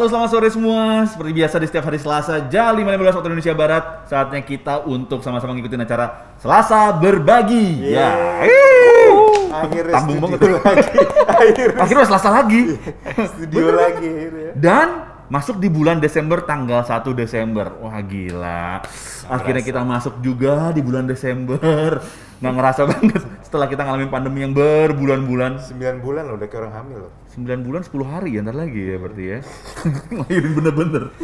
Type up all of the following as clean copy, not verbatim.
Halo, selamat sore semua. Seperti biasa di setiap hari Selasa jam 5.15 waktu Indonesia Barat, saatnya kita untuk sama-sama ngikutin acara Selasa Berbagi. Ya. Akhirnya Tanggung banget lagi. Akhirnya Selasa lagi. Studio lagi akhirnya. Dan masuk di bulan Desember, tanggal 1 Desember. Wah, gila. Akhirnya kita masuk juga di bulan Desember. Nggak ngerasa banget setelah kita ngalamin pandemi yang berbulan-bulan. 9 bulan loh, udah kayak orang hamil loh. 9 bulan 10 hari ya, ntar lagi ya berarti ya. Ngelahirin bener-bener.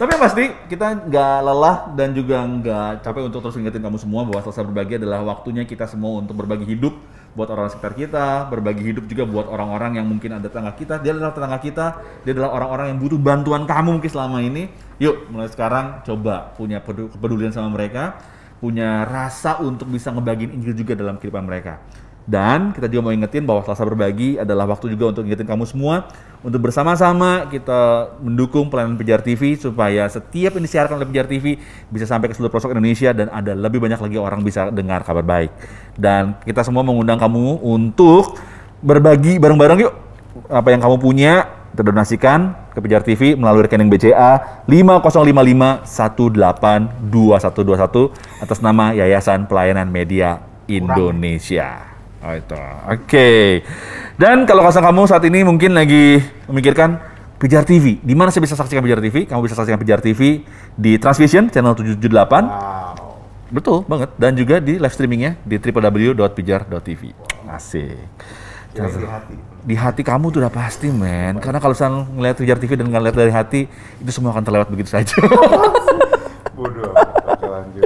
Tapi yang pasti kita nggak lelah dan juga nggak capek untuk terus ingetin kamu semua bahwa Selasa Berbagi adalah waktunya kita semua untuk berbagi hidup buat orang sekitar kita, berbagi hidup juga buat orang-orang yang mungkin ada tetangga kita, dia adalah tetangga kita, dia adalah orang-orang yang butuh bantuan kamu mungkin selama ini. Yuk, mulai sekarang coba punya kepedulian sama mereka, punya rasa untuk bisa ngebagiin Injil juga dalam kehidupan mereka. Dan kita juga mau ingetin bahwa Selasa Berbagi adalah waktu juga untuk ingetin kamu semua untuk bersama-sama kita mendukung pelayanan Pijar TV supaya setiap yang disiarkan oleh Pijar TV bisa sampai ke seluruh pelosok Indonesia dan ada lebih banyak lagi orang bisa dengar kabar baik. Dan kita semua mengundang kamu untuk berbagi bareng-bareng yuk. Apa yang kamu punya terdonasikan ke Pijar TV melalui rekening BCA 5055182121 atas nama Yayasan Pelayanan Media Indonesia. Oh itu, oke. Dan kalau kamu saat ini mungkin lagi memikirkan Pijar TV, di mana saya bisa saksikan Pijar TV? Kamu bisa saksikan Pijar TV di Transvision channel 778. Wow. Betul banget. Dan juga di live streamingnya di www.pijar.tv. Asik. Jadi di hati. Di hati kamu tuh udah pasti, men. Karena kalau misalnya ngeliat Pijar TV dan ngeliat dari hati, itu semua akan terlewat begitu saja. Bodoh amat. Oke, lanjut.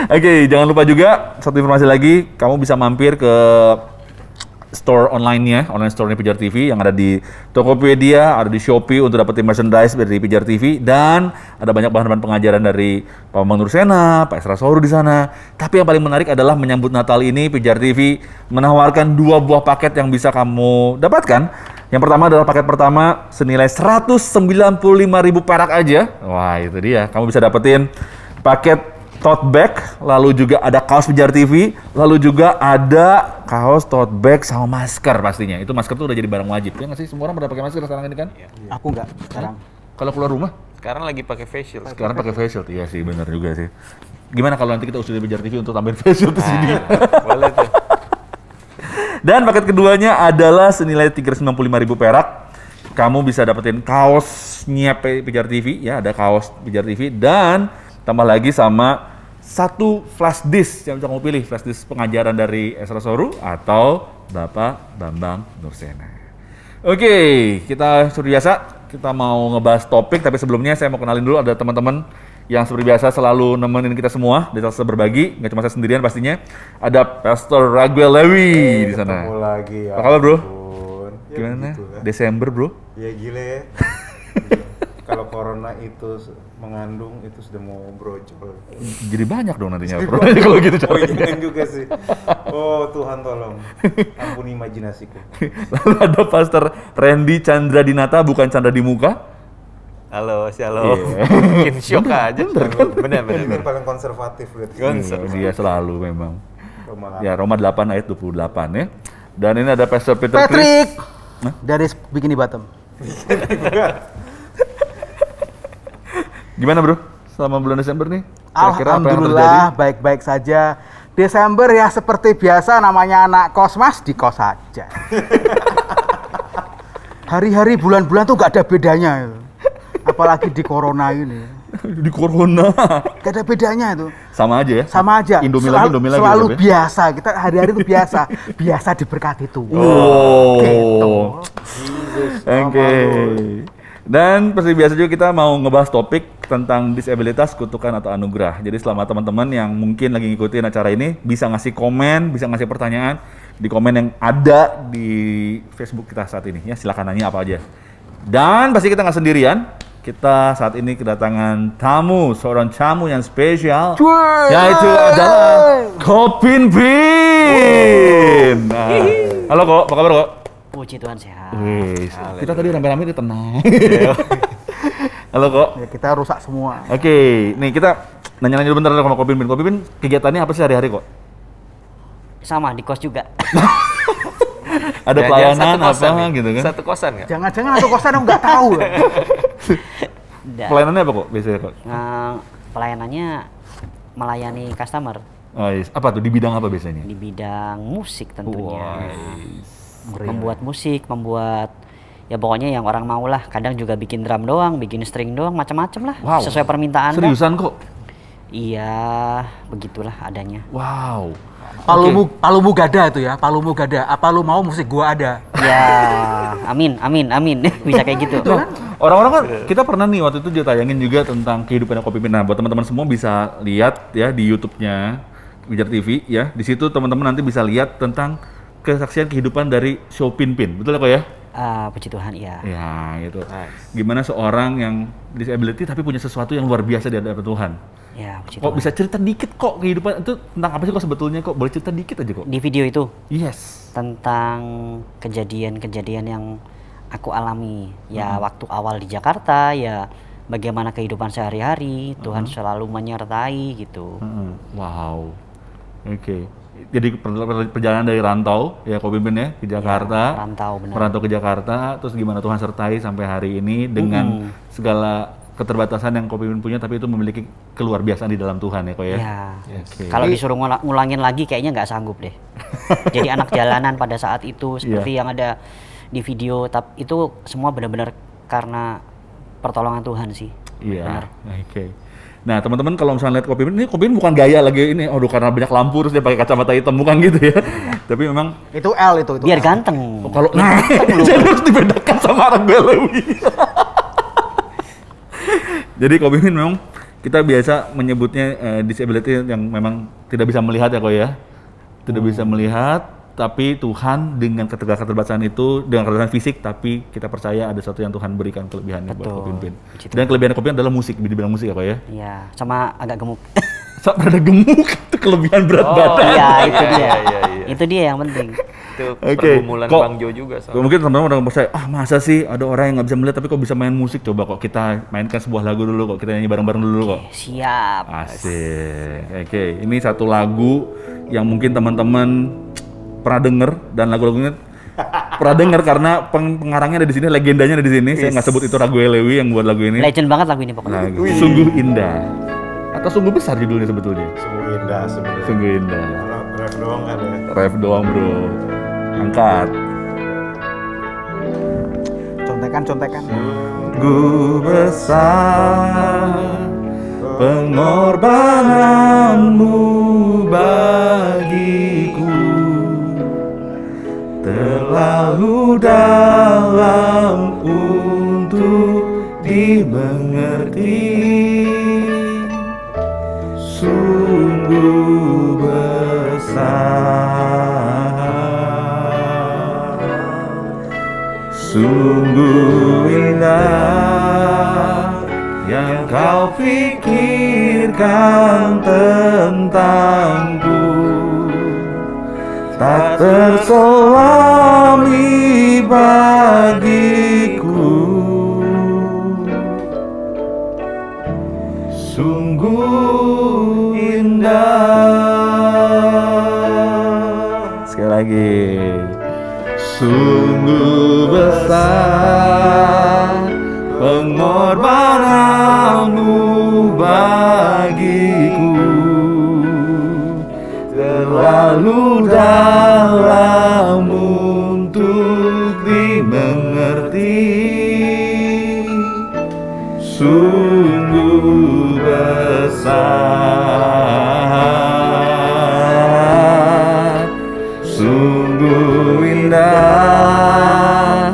Oke, jangan lupa juga satu informasi lagi, kamu bisa mampir ke store online-nya, online store-nya Pijar TV yang ada di Tokopedia, ada di Shopee untuk dapetin merchandise dari Pijar TV, dan ada banyak bahan-bahan pengajaran dari Pak Bambang Nursena, Pak Esra Soru di sana. Tapi yang paling menarik adalah menyambut Natal ini Pijar TV menawarkan 2 buah paket yang bisa kamu dapatkan. Yang pertama adalah paket pertama senilai 195.000 perak aja. Wah, itu dia. Kamu bisa dapetin paket tote bag, lalu juga ada kaos Pijar TV, lalu juga ada kaos, tote bag, sama masker pastinya. Itu masker tuh udah jadi barang wajib. Ya nggak sih? Semua orang pada pakai masker sekarang ini kan? Iya. Aku nggak sekarang. Kalau keluar rumah? Sekarang lagi pakai face shield. Sekarang pakai face shield. Iya sih, benar juga sih. Gimana kalau nanti kita usul Pijar TV untuk tambahin face shield di sini? Boleh tuh. Dan paket keduanya adalah senilai 395.000 perak. Kamu bisa dapetin kaosnya Pijar TV, ya ada kaos Pijar TV, dan tambah lagi sama 1 flash disk yang bisa kamu pilih, flash disk pengajaran dari Esra Soru atau Bapak Bambang Nursena. Oke, kita seperti biasa, kita mau ngebahas topik, tapi sebelumnya saya mau kenalin dulu ada teman-teman yang seperti biasa selalu nemenin kita semua di Selasa Berbagi, nggak cuma saya sendirian pastinya. Ada Pastor Raguel Lewi di sana. Ketemu lagi ya. Apa kabar, bro? Ya, Gimana? begitu lah. Desember, bro? Ya gila ya. Kalau corona itu mengandung itu sudah mau brojol. Jadi banyak dong nantinya kalau gitu Oh caranya. iya juga sih. Oh Tuhan tolong. Ampuni imajinasiku. Lalu ada Pastor Randy Chandra Dinata, bukan Chandra di muka. Halo, shalom. Iya. Bikin shock aja. Bener. Ini paling konservatif berarti. Dia selalu memang. Roma Ya, Roma 8 ayat 28 ya. Dan ini ada Pastor Peter Patrick Hah? dari Bikini Bottom. Gimana, bro? Selama bulan Desember nih? Kira-kira apa yang terjadi? Alhamdulillah baik-baik saja. Desember ya seperti biasa, namanya anak kos, Mas, di kos saja. Hari-hari bulan-bulan tuh gak ada bedanya itu. Apalagi di corona ini. Di corona. Gak ada bedanya itu. Sama aja ya? Sama aja. Indomie lagi. Selalu tapi. biasa. Kita hari-hari itu biasa. Biasa diberkati Tuhan. Oh. Gitu. Oke. Dan seperti biasa juga kita mau ngebahas topik tentang disabilitas, kutukan atau anugerah. Jadi selama teman-teman yang mungkin lagi ngikutin acara ini bisa ngasih komen, bisa ngasih pertanyaan di komen yang ada di Facebook kita saat ini. Ya, silakan nanya apa aja. Dan pasti kita nggak sendirian. Kita saat ini kedatangan tamu, seorang tamu yang spesial, yaitu adalah Kopin Pin. Nah, halo Kok, apa kabar Kok? Puji Tuhan sehat. Wih, kita tadi rame-rame udah tenang. Halo Kok. Ya, kita rusak semua. Oke, nih kita nanya-nanya dulu bentar sama Kopin Pin. Kopin Pin kegiatannya apa sih hari-hari Kok? Sama di kos juga. Ada Jangan-jangan pelayanan satu kosan apa nih. gitu kan? Satu kosan nggak? Jangan-jangan aku kosan dong nggak tahu. Ya. Dan, Pelayanannya apa kok biasanya kok? pelayanannya melayani customer Oh, yes. Apa tuh di bidang apa biasanya? di bidang musik tentunya. Wah, Membuat musik, membuat ya pokoknya yang orang mau lah. Kadang juga bikin drum doang, bikin string doang, macam-macam lah. wow. Sesuai permintaan. Seriusan kok? Iya, begitulah adanya. Wow. Palumu gada itu ya, palumu gada. Apa lu mau musik gua ada? Ya, amin, amin, amin. Bisa kayak gitu. Nah, orang-orang kan kita pernah nih waktu itu dia tayangin juga tentang kehidupan Kopi Pin. Nah, buat teman-teman semua bisa lihat ya di YouTube-nya Wijar TV ya. Di situ teman-teman nanti bisa lihat tentang kesaksian kehidupan dari Show Pin Pin. Betul ya kok ya? Puji Tuhan, iya. Ya, gitu. Gimana seorang yang disability tapi punya sesuatu yang luar biasa di hadapan Tuhan. Ya, puji Kok Tuhan. bisa cerita dikit kok kehidupan itu tentang apa sih kok sebetulnya kok? Boleh cerita dikit aja kok. Di video itu Yes. tentang kejadian-kejadian yang aku alami. Ya, waktu awal di Jakarta, ya bagaimana kehidupan sehari-hari, Tuhan selalu menyertai gitu. Wow. Oke. Jadi perjalanan dari rantau ya Kopi Pin ya ke Jakarta. Rantau, benar. Merantau ke Jakarta, terus gimana Tuhan sertai sampai hari ini dengan segala keterbatasan yang Kopi Pin punya, tapi itu memiliki keluar biasaan di dalam Tuhan ya kok ya. Ya. Oke. Kalau disuruh ngulangin lagi kayaknya nggak sanggup deh. Jadi anak jalanan pada saat itu seperti yang ada di video, tapi itu semua benar-benar karena pertolongan Tuhan sih. Iya. Oke. Nah teman-teman kalau misalnya lihat Kopi Pin, ini Kopi Pin bukan gaya lagi ini, aduh karena banyak lampu terus dia pakai kacamata hitam, bukan gitu ya. Tapi memang Itu L itu. Biar L. ganteng. kalau jadi harus dibedakan sama orang Belewi. Jadi Kopi Pin memang kita biasa menyebutnya disability yang memang tidak bisa melihat ya kok ya. Tidak bisa melihat, tapi Tuhan dengan keterbatasan itu, dengan keterbatasan fisik, tapi kita percaya ada sesuatu yang Tuhan berikan kelebihannya buat Betul. Kopi Pin. Puji Dan kelebihan Kopi Pin adalah musik, dibilang musik ya kok ya. Iya, sama agak gemuk. Saat ada gemuk, itu kelebihan berat badan. Iya, itu dia. iya. Itu dia yang penting. Itu Oke, pergumulan kok- Bang Jo juga soalnya. Mungkin teman-teman orang percaya, masa sih ada orang yang nggak bisa melihat tapi kok bisa main musik? Coba kok kita mainkan sebuah lagu dulu kok, kita nyanyi bareng-bareng dulu kok. Siap. Asik. Oke, ini satu lagu yang mungkin teman-teman pernah denger dan lagu-lagunya pernah denger karena pengarangnya ada di sini, legendanya ada di sini. Saya nggak sebut itu Raguel Lewi yang buat lagu ini. Legend banget lagu ini pokoknya. Lagu Sungguh Indah. Atau sungguh besar judulnya sebetulnya. Sungguh indah sebenarnya. Sungguh Indah. Kalau ref doang kan ya. Ref doang bro. Angkat. Contekan. Sungguh besar pengorbananmu bagiku, terlalu dalam untuk dimengerti, sungguh besar, sungguh indah yang kau pikirkan tentangku, tak terselami bagiku, sungguh indah. Sekali lagi, sungguh besar pengorbananmu bagiku, terlalu dalam untuk dimengerti, sungguh besar, sungguh indah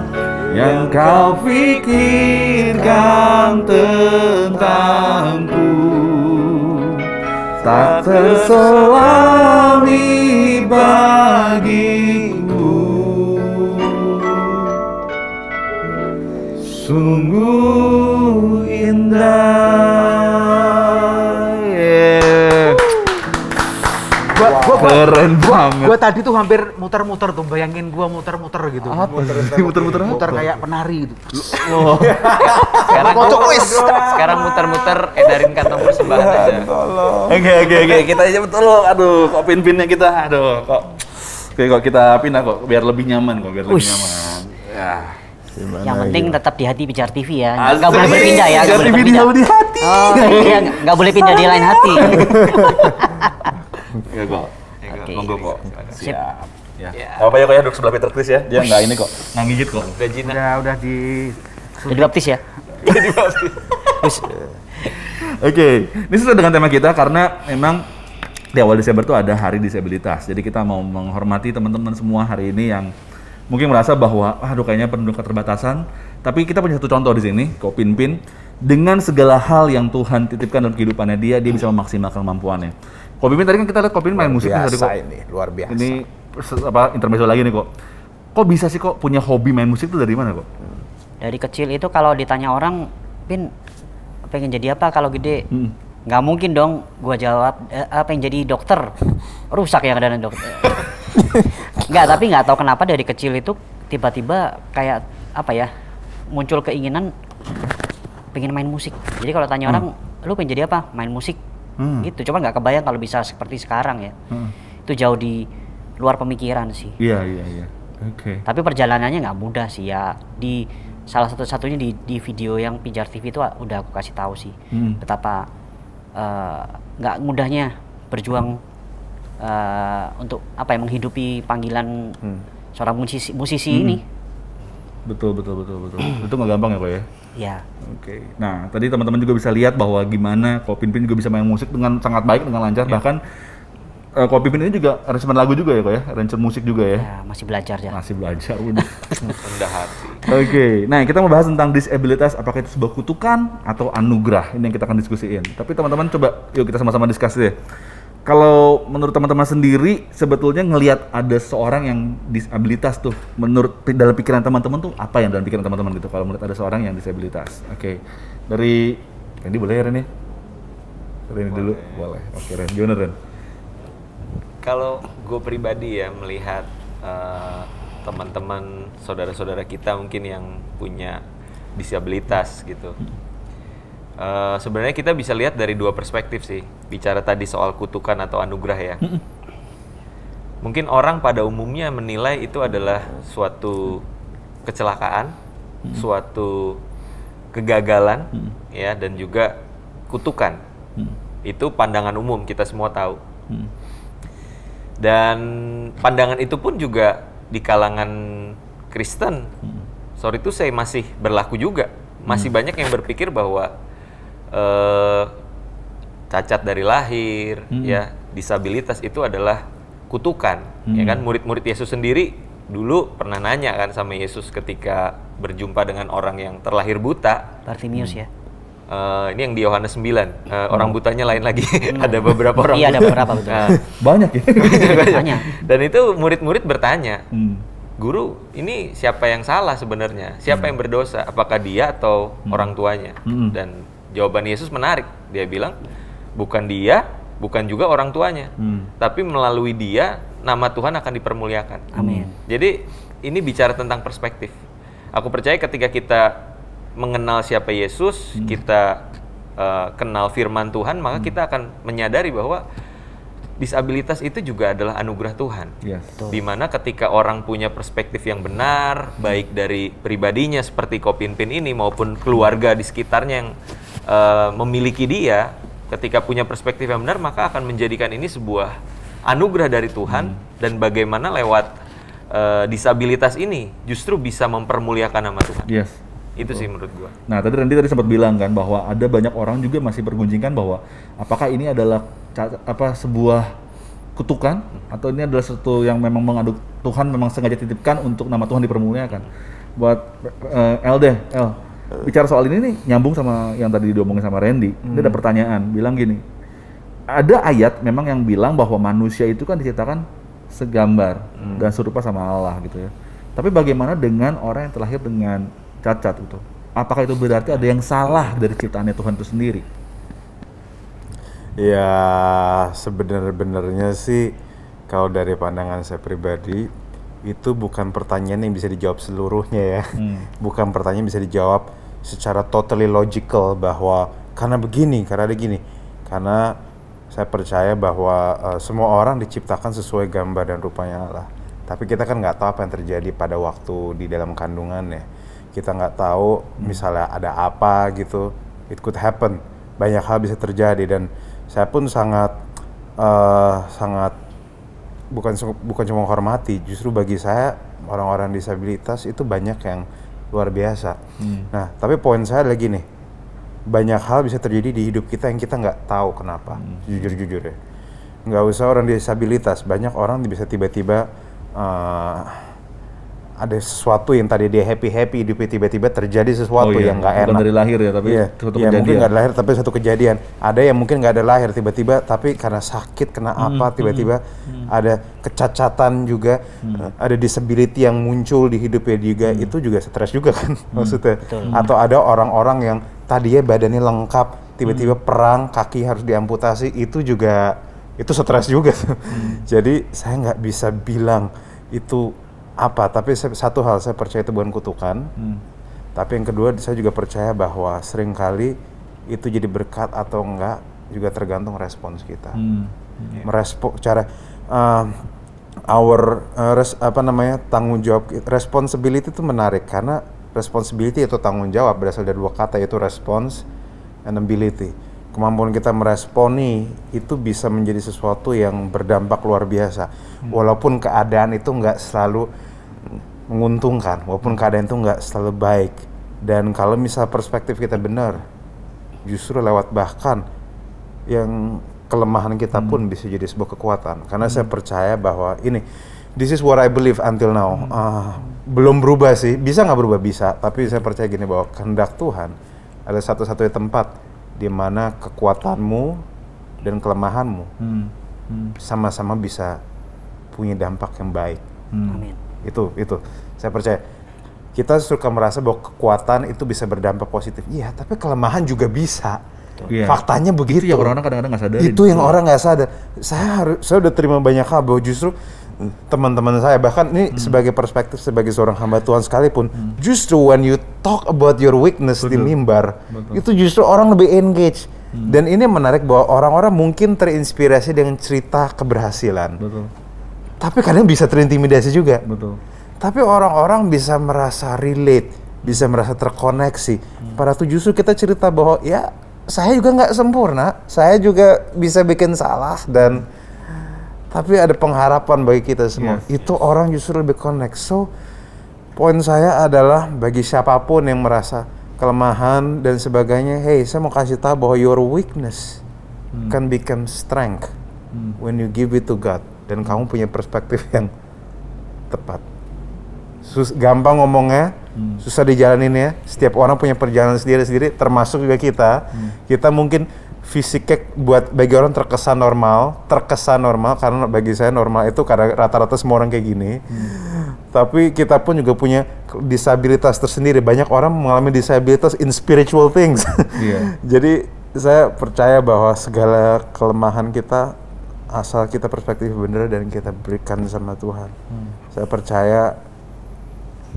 yang kau pikirkan tentangku, tak terselami bagiku, sungguh indah. Yeah. Keren banget. Gua tadi tuh hampir muter-muter tuh, bayangin gua muter-muter gitu. Muter-muter apa? Muter kayak penari gitu. Oh. Sekarang muter-muter edarin kantong persembahan aja. Oke, kita aja betul loh. Aduh, kok pin-pinnya kita. Aduh, kok Oke, kok kita pindah kok, biar lebih nyaman kok, biar lebih Ush. nyaman. Ya. Yang penting tetap di hati Pijar TV ya. Asik. Nggak boleh berpindah ya. Pijar Nggak boleh TV berpindah. di hati. Oh iya, nggak boleh pindah di lain hati. Ya kok. Oke. Monggo kok. Sip. Siap. Ya. Apa ya kok ya duduk sebelah Peter Chris ya. Dia nggak ini kok. Nggak gigit kok. Udah di Udah dibaptis ya? Wis. Oke, ini sesuai dengan tema kita karena memang di awal Desember tuh ada Hari Disabilitas. Jadi kita mau menghormati teman-teman semua hari ini yang mungkin merasa bahwa aduh kayaknya penuh keterbatasan. Tapi kita punya satu contoh di sini, Ko Pinpin, dengan segala hal yang Tuhan titipkan dalam kehidupannya dia bisa memaksimalkan kemampuannya. Ko Pinpin tadi kan kita lihat Ko Pinpin main musik nih tadi, Ko. ini luar biasa. Ini intermezzo lagi nih kok. Kok bisa sih kok punya hobi main musik tuh dari mana kok? Dari kecil itu kalau ditanya orang, Pin pengen jadi apa kalau gede? Nggak mungkin dong gua jawab pengen jadi dokter. Rusak yang ada dokter. Nggak, tapi nggak tahu kenapa dari kecil itu tiba-tiba kayak apa ya, muncul keinginan pengen main musik. Jadi kalau tanya orang, lu pengen jadi apa? Main musik. Gitu. Cuma nggak kebayang kalau bisa seperti sekarang ya. Itu jauh di luar pemikiran sih. Iya. Oke. Tapi perjalanannya nggak mudah sih ya. Di salah satu-satunya di video yang Pijar TV itu udah aku kasih tahu sih betapa nggak mudahnya berjuang untuk apa ya, menghidupi panggilan seorang musisi ini. Betul. Itu nggak gampang ya kok ya? Ya. Oke. Nah, tadi teman-teman juga bisa lihat bahwa gimana Ko Pinpin juga bisa main musik dengan sangat baik, dengan lancar. Bahkan Ko Pinpin ini juga aransemen lagu juga ya kok ya? Aransemen musik juga ya? Ya, masih belajar ya. Masih belajar. Udah. Rendah hati. Oke. Nah, kita mau bahas tentang disabilitas, apakah itu sebuah kutukan atau anugerah? Ini yang kita akan diskusiin. Tapi teman-teman coba, yuk kita sama-sama diskusi deh. Kalau menurut teman-teman sendiri, sebetulnya ngelihat ada seorang yang disabilitas tuh, menurut dalam pikiran teman-teman tuh apa yang dalam pikiran teman-teman gitu? Kalau melihat ada seorang yang disabilitas, oke. Dari Randy boleh ya Ren ya? Ren dulu, boleh. Oke Ren, gimana Ren? Kalau gue pribadi ya melihat teman-teman, saudara-saudara kita mungkin yang punya disabilitas gitu. Sebenarnya kita bisa lihat dari dua perspektif sih. Bicara tadi soal kutukan atau anugerah ya. Mungkin orang pada umumnya menilai itu adalah suatu kecelakaan, suatu kegagalan, ya, dan juga kutukan. Itu pandangan umum, kita semua tahu. Dan pandangan itu pun juga di kalangan Kristen, sorry itu saya masih berlaku juga. Masih banyak yang berpikir bahwa cacat dari lahir, ya, disabilitas itu adalah kutukan, ya kan? Murid-murid Yesus sendiri dulu pernah nanya kan sama Yesus ketika berjumpa dengan orang yang terlahir buta. Bartimius ya. Ini yang di Yohanes 9, orang butanya lain lagi. Ada beberapa orang Iya, ada buta. beberapa betul. Banyak ya? Banyak. Dan itu murid-murid bertanya, Guru, ini siapa yang salah sebenarnya? Siapa yang berdosa? Apakah dia atau orang tuanya? Dan jawaban Yesus menarik. Dia bilang, bukan dia, bukan juga orang tuanya. Tapi melalui dia, nama Tuhan akan dipermuliakan. Amin. Jadi, ini bicara tentang perspektif. Aku percaya ketika kita mengenal siapa Yesus, kita kenal firman Tuhan, maka kita akan menyadari bahwa disabilitas itu juga adalah anugerah Tuhan. Yes. Di mana ketika orang punya perspektif yang benar, baik dari pribadinya seperti Ko Pinpin ini maupun keluarga di sekitarnya yang memiliki dia, ketika punya perspektif yang benar, maka akan menjadikan ini sebuah anugerah dari Tuhan, dan bagaimana lewat disabilitas ini justru bisa mempermuliakan nama Tuhan. Yes. Itu sih menurut gua. Nah, tadi sempat bilang kan bahwa ada banyak orang juga masih bergunjingkan bahwa apakah ini adalah sebuah kutukan atau ini adalah sesuatu yang memang mengandung Tuhan memang sengaja titipkan untuk nama Tuhan dipermuliakan. Buat bicara soal ini nih nyambung sama yang tadi diomongin sama Randy. Dia ada pertanyaan, bilang gini. Ada ayat memang yang bilang bahwa manusia itu kan diciptakan segambar dan serupa sama Allah gitu ya. Tapi bagaimana dengan orang yang terlahir dengan cacat itu? Apakah itu berarti ada yang salah dari ciptaannya Tuhan itu sendiri? Ya, sebenarnya sih kalau dari pandangan saya pribadi itu bukan pertanyaan yang bisa dijawab seluruhnya ya. Bukan pertanyaan yang bisa dijawab secara totally logical bahwa karena begini, karena ada gini. Karena saya percaya bahwa semua orang diciptakan sesuai gambar dan rupanya Allah. Tapi kita kan nggak tahu apa yang terjadi pada waktu di dalam kandungan ya. Kita nggak tahu misalnya ada apa gitu, it could happen. Banyak hal bisa terjadi dan saya pun sangat bukan cuma menghormati, justru bagi saya orang-orang disabilitas itu banyak yang luar biasa. Nah, tapi poin saya lagi nih, banyak hal bisa terjadi di hidup kita yang kita nggak tahu kenapa, jujur-jujur ya. Nggak usah orang disabilitas, banyak orang bisa tiba-tiba ada sesuatu yang tadi dia happy hidupnya tiba-tiba terjadi sesuatu yang nggak enak. Bukan dari lahir ya, tapi suatu kejadian. Mungkin nggak lahir tapi satu kejadian. Ada yang mungkin nggak ada lahir tiba-tiba, tapi karena sakit kena apa tiba-tiba ada kecacatan juga, ada disability yang muncul di hidupnya juga, itu juga stres juga kan maksudnya. Atau ada orang-orang yang tadinya badannya lengkap tiba-tiba perang kaki harus diamputasi, itu juga itu stres juga. Jadi saya nggak bisa bilang itu apa, tapi satu hal saya percaya itu bukan kutukan. Tapi yang kedua saya juga percaya bahwa seringkali itu jadi berkat atau enggak juga tergantung respons kita. Merespon cara tanggung jawab, responsibility itu menarik karena responsibility itu tanggung jawab berasal dari dua kata, yaitu response and ability. Kemampuan kita meresponi itu bisa menjadi sesuatu yang berdampak luar biasa. Walaupun keadaan itu nggak selalu menguntungkan, walaupun keadaan itu nggak selalu baik. Dan kalau misal perspektif kita benar, justru lewat bahkan yang kelemahan kita pun bisa jadi sebuah kekuatan. Karena saya percaya bahwa this is what I believe until now. Belum berubah sih, bisa nggak berubah? Bisa. Tapi saya percaya gini, bahwa kehendak Tuhan ada satu-satunya tempat di mana kekuatanmu dan kelemahanmu sama-sama bisa punya dampak yang baik. Amin. Itu saya percaya. Kita suka merasa bahwa kekuatan itu bisa berdampak positif. Iya, tapi kelemahan juga bisa. Iya. Faktanya begitu. Itu yang orang-orang kadang-kadang nggak sadar. Itu yang orang nggak sadar. Saya udah terima banyak hal bahwa justru teman-teman saya, bahkan ini sebagai perspektif sebagai seorang hamba Tuhan sekalipun, justru when you talk about your weakness di mimbar, itu justru orang lebih engage. Dan ini menarik bahwa orang-orang mungkin terinspirasi dengan cerita keberhasilan. Tapi kadang bisa terintimidasi juga. Tapi orang-orang bisa merasa relate, bisa merasa terkoneksi. Pada itu justru kita cerita bahwa ya saya juga nggak sempurna, saya juga bisa bikin salah, dan tapi ada pengharapan bagi kita semua. Itu orang justru lebih connect. So, poin saya adalah bagi siapapun yang merasa kelemahan dan sebagainya, hey, saya mau kasih tahu bahwa your weakness can become strength when you give it to God. Dan kamu punya perspektif yang tepat. Gampang ngomongnya, susah dijalaninnya. Setiap orang punya perjalanan sendiri-sendiri, termasuk juga kita. Kita mungkin fisiknya bagi orang terkesan normal karena bagi saya normal itu karena rata-rata semua orang kayak gini. Tapi kita pun juga punya disabilitas tersendiri. Banyak orang mengalami disabilitas in spiritual things. Jadi saya percaya bahwa segala kelemahan kita, asal kita perspektif benar dan kita berikan sama Tuhan, saya percaya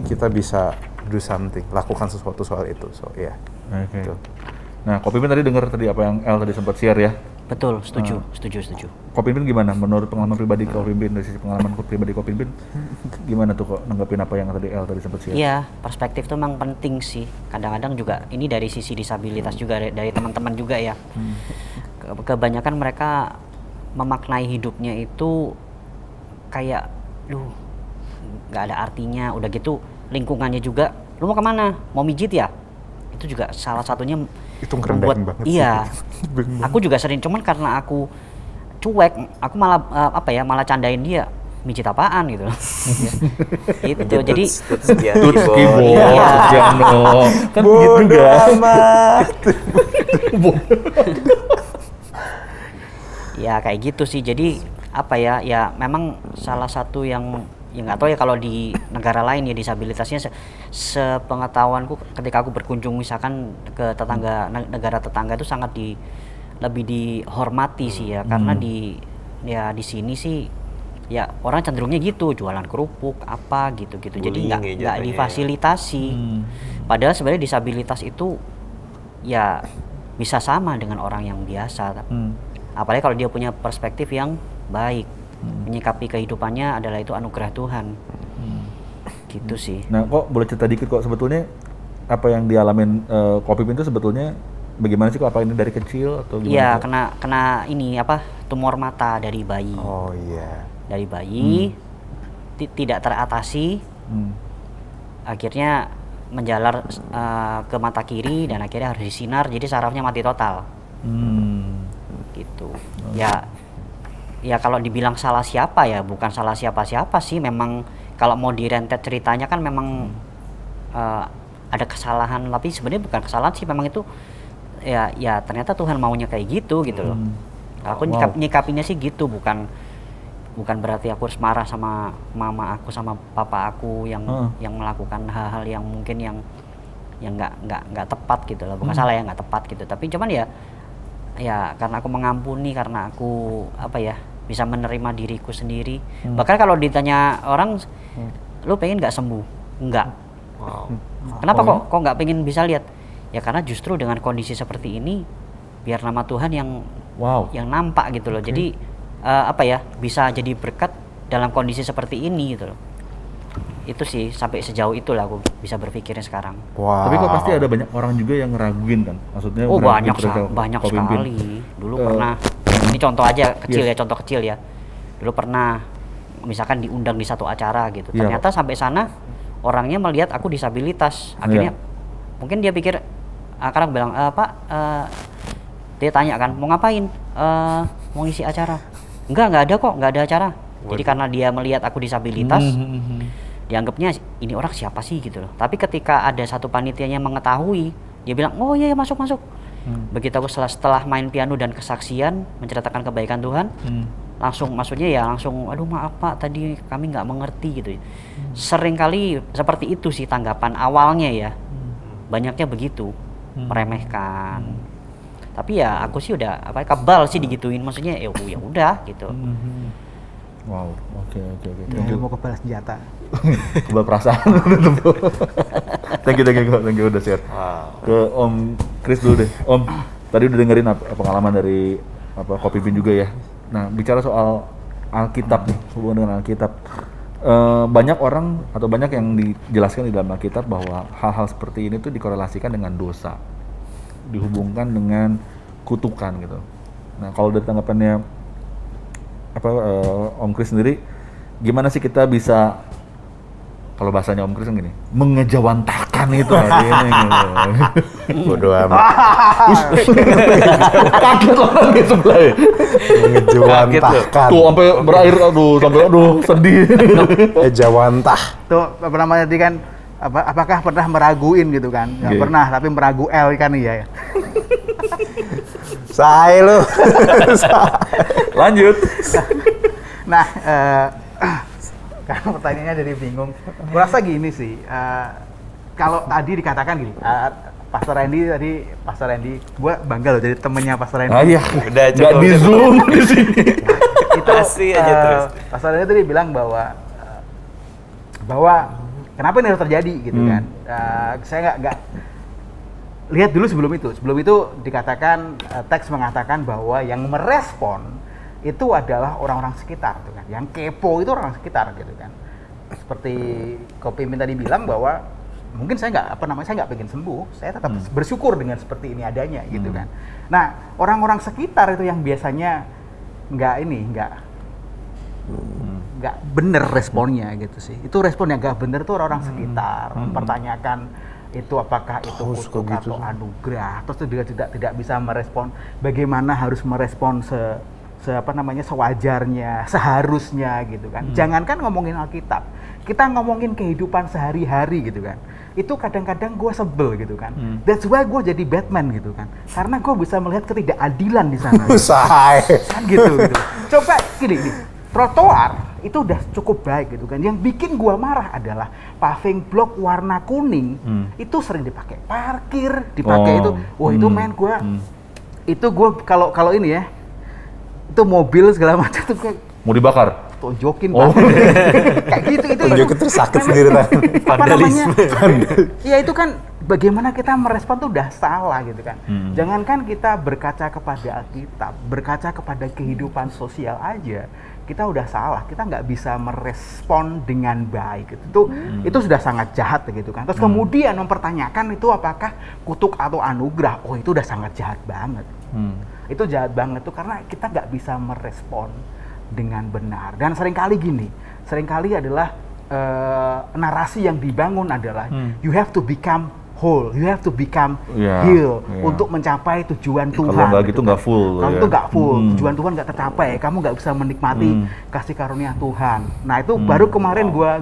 kita bisa do something, lakukan sesuatu soal itu. So gitu. Nah, Ko Pipin tadi dengar tadi apa yang El tadi sempat share ya? Betul, setuju. Ko Pipin gimana? Menurut pengalaman pribadi Ko Pipin, dari sisi pengalaman pribadi Ko Pipin, gimana tuh kok nanggepin apa yang tadi El tadi sempat share? Iya, perspektif itu memang penting sih. Kadang-kadang juga ini dari sisi disabilitas juga, dari teman-teman juga ya. Kebanyakan mereka memaknai hidupnya itu kayak, nggak ada artinya. Udah gitu lingkungannya juga, lu mau kemana? Mau mijit ya? Itu juga salah satunya. Itu ngerendahin banget sih. Iya. Aku juga sering, cuman karena aku cuek, aku malah malah candain dia, mijit apaan gitu. Itu jadi kan gitu enggak. Ya kayak gitu sih. Jadi ya memang salah satu yang nggak tahu ya kalau di negara lain ya disabilitasnya sepengetahuanku ketika aku berkunjung misalkan ke negara tetangga itu sangat lebih dihormati sih ya, karena di sini sih ya orang cenderungnya gitu, jualan kerupuk apa gitu jadi nggak difasilitasi. Padahal sebenarnya disabilitas itu ya bisa sama dengan orang yang biasa. Apalagi kalau dia punya perspektif yang baik. menyikapi kehidupannya adalah itu anugerah Tuhan. Gitu sih. Nah, kok boleh cerita dikit kok sebetulnya apa yang dialamin Ko Pipin itu sebetulnya bagaimana sih kok? Apa ini dari kecil atau gimana? Iya, kok? kena ini apa? Tumor mata dari bayi. Oh iya. Dari bayi tidak teratasi. Akhirnya menjalar ke mata kiri dan akhirnya harus disinar, jadi sarafnya mati total. Gitu. Ya kalau dibilang salah siapa ya bukan salah siapa-siapa sih, memang kalau mau direntet ceritanya kan memang ada kesalahan, tapi sebenarnya bukan kesalahan sih, memang itu ya ternyata Tuhan maunya kayak gitu loh. Aku nyikapinya sih gitu, bukan berarti aku harus marah sama mama aku sama papa aku yang melakukan hal-hal yang mungkin yang nggak tepat gitu loh, bukan salah ya, nggak tepat gitu, tapi cuman ya karena aku mengampuni, karena aku apa ya bisa menerima diriku sendiri. Bahkan kalau ditanya orang, lu pengen nggak sembuh? Enggak. Wow. Kenapa kok nggak pengen bisa lihat? Ya karena justru dengan kondisi seperti ini biar nama Tuhan yang nampak gitu loh. Jadi apa ya, bisa jadi berkat dalam kondisi seperti ini gitu loh. Itu sih, sampai sejauh itulah aku bisa berpikirnya sekarang. Wow. Tapi kok pasti ada banyak orang juga yang ngeraguin kan? Maksudnya banyak sekali. Dulu pernah, ini contoh aja kecil ya, contoh kecil ya. Dulu pernah misalkan diundang di satu acara gitu. Ternyata sampai sana orangnya melihat aku disabilitas. Akhirnya mungkin dia pikir, kadang bilang, Pak, dia tanya kan, mau ngapain? Mau ngisi acara. Enggak ada kok, nggak ada acara. Jadi karena dia melihat aku disabilitas, dianggapnya ini orang siapa sih gitu loh. Tapi ketika ada satu panitianya mengetahui, dia bilang, oh iya masuk. Begitu aku setelah main piano dan kesaksian menceritakan kebaikan Tuhan, langsung aduh maaf Pak, tadi kami nggak mengerti gitu. Sering kali seperti itu sih tanggapan awalnya ya. Banyaknya begitu, meremehkan. Tapi ya aku sih udah kebal sih digituin, maksudnya ya udah gitu. Wow, oke. Ya, mau kebal senjata. Kebal perasaan. Thank you udah share. Wow. Ke Om Chris dulu deh. Om, tadi udah dengerin pengalaman dari Ko Pipin juga ya. Nah, bicara soal Alkitab nih, hubungan dengan Alkitab. Banyak orang atau banyak yang dijelaskan di dalam Alkitab bahwa hal-hal seperti ini tuh dikorelasikan dengan dosa, dihubungkan dengan kutukan gitu. Nah, kalau dari tanggapannya Om Chris sendiri, gimana sih kita bisa, kalau bahasanya Om Chris kan gini, mengejawantahkan itu hari ini gitu. Bodoh amat. Kaget orang di sebelah ya. Mengejawantahkan. Tuh sampai berair, aduh sedih. Ejawantah. Tuh apa namanya tadi kan, apakah pernah meraguin gitu kan? Nggak pernah, tapi meragu L kan iya ya. Say lu. Lanjut. Nah, karena pertanyaannya jadi bingung. Kurasa gini sih, kalau tadi dikatakan gini, Pastor Randy, gue bangga loh jadi temennya Pastor Randy. Iya, Udah nggak di zoom di sini. Itu Kasih aja terus. Pastor Randy tadi bilang bahwa kenapa ini harus terjadi gitu kan? Saya nggak lihat dulu sebelum itu dikatakan, teks mengatakan bahwa yang merespon itu adalah orang-orang sekitar tuh kan. Yang kepo itu orang sekitar gitu kan. Seperti Ko Pipin tadi bilang bahwa mungkin saya nggak pengen sembuh, saya tetap bersyukur dengan seperti ini adanya gitu kan. Nah, orang-orang sekitar itu yang biasanya nggak bener responnya gitu sih. Itu respon yang nggak bener tuh orang sekitar, mempertanyakan itu apakah itu kutuk atau anugerah, terus juga tidak bisa merespon bagaimana harus merespon sewajarnya, seharusnya gitu kan. Jangankan ngomongin Alkitab, kita ngomongin kehidupan sehari-hari gitu kan. Itu kadang-kadang gue sebel gitu kan. That's why gue jadi Batman gitu kan. Karena gue bisa melihat ketidakadilan di sana. Kan gitu. Coba gini, trotoar itu udah cukup baik gitu kan. Yang bikin gua marah adalah paving block warna kuning itu sering dipakai parkir, dipakai itu. Wah, itu gua itu gua kalau ini ya, itu mobil segala macam tuh gua Mau dibakar? tonjokin banget. Kayak gitu itu. Tonjokin terus sakit sendiri kan. Apa namanya? Iya, itu kan bagaimana kita merespon tuh udah salah gitu kan. Jangankan kita berkaca kepada Alkitab, berkaca kepada kehidupan sosial aja. kita udah salah, kita nggak bisa merespon dengan baik. Itu sudah sangat jahat gitu kan. Terus kemudian mempertanyakan itu apakah kutuk atau anugerah, oh itu udah sangat jahat banget. Itu jahat banget tuh karena kita nggak bisa merespon dengan benar. Dan seringkali adalah narasi yang dibangun adalah you have to become whole, you have to become heal untuk mencapai tujuan Tuhan. Kalau nggak gitu nggak full. Kalau itu nggak full, tujuan Tuhan nggak tercapai, kamu nggak bisa menikmati kasih karunia Tuhan. Nah itu baru kemarin gua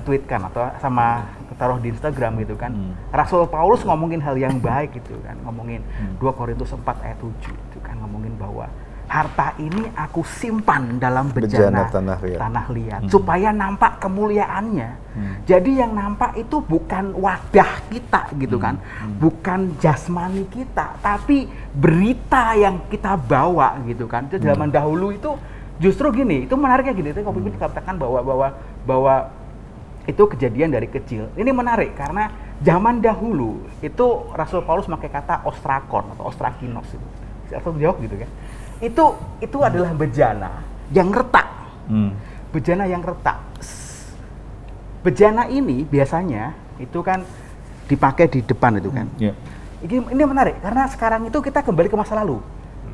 tweetkan atau sama taruh di Instagram gitu kan. Rasul Paulus ngomongin hal yang baik gitu kan, ngomongin 2 Korintus 4 ayat 7 itu kan, ngomongin bahwa harta ini aku simpan dalam bejana tanah liat supaya nampak kemuliaannya. Jadi yang nampak itu bukan wadah kita gitu kan, bukan jasmani kita, tapi berita yang kita bawa gitu kan. Itu zaman dahulu itu justru gini, itu menariknya gini. Itu Kopi dikatakan bahwa itu kejadian dari kecil. Ini menarik karena zaman dahulu itu Rasul Paulus pakai kata ostrakon atau ostrakinos itu. Atau jawab gitu kan. Itu adalah bejana yang retak. Bejana yang retak. Bejana ini biasanya itu kan dipakai di depan itu kan. Ini menarik karena sekarang itu kita kembali ke masa lalu.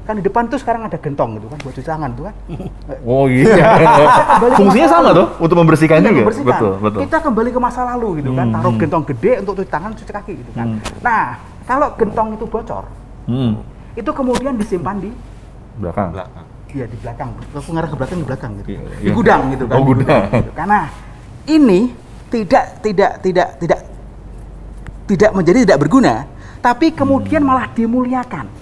Kan di depan tuh sekarang ada gentong gitu kan buat cuci tangan tuh kan. Oh iya. Fungsinya sama tuh untuk membersihkan juga. Betul. Kita kembali ke masa lalu gitu kan, taruh gentong gede untuk cuci tangan, cuci kaki gitu kan. Nah, kalau gentong itu bocor, itu kemudian disimpan di belakang. Iya di belakang. Terus ngarah ke belakang gitu. Di gudang gitu kan. Oh gudang. Gitu. Karena ini tidak menjadi tidak berguna, tapi kemudian malah dimuliakan.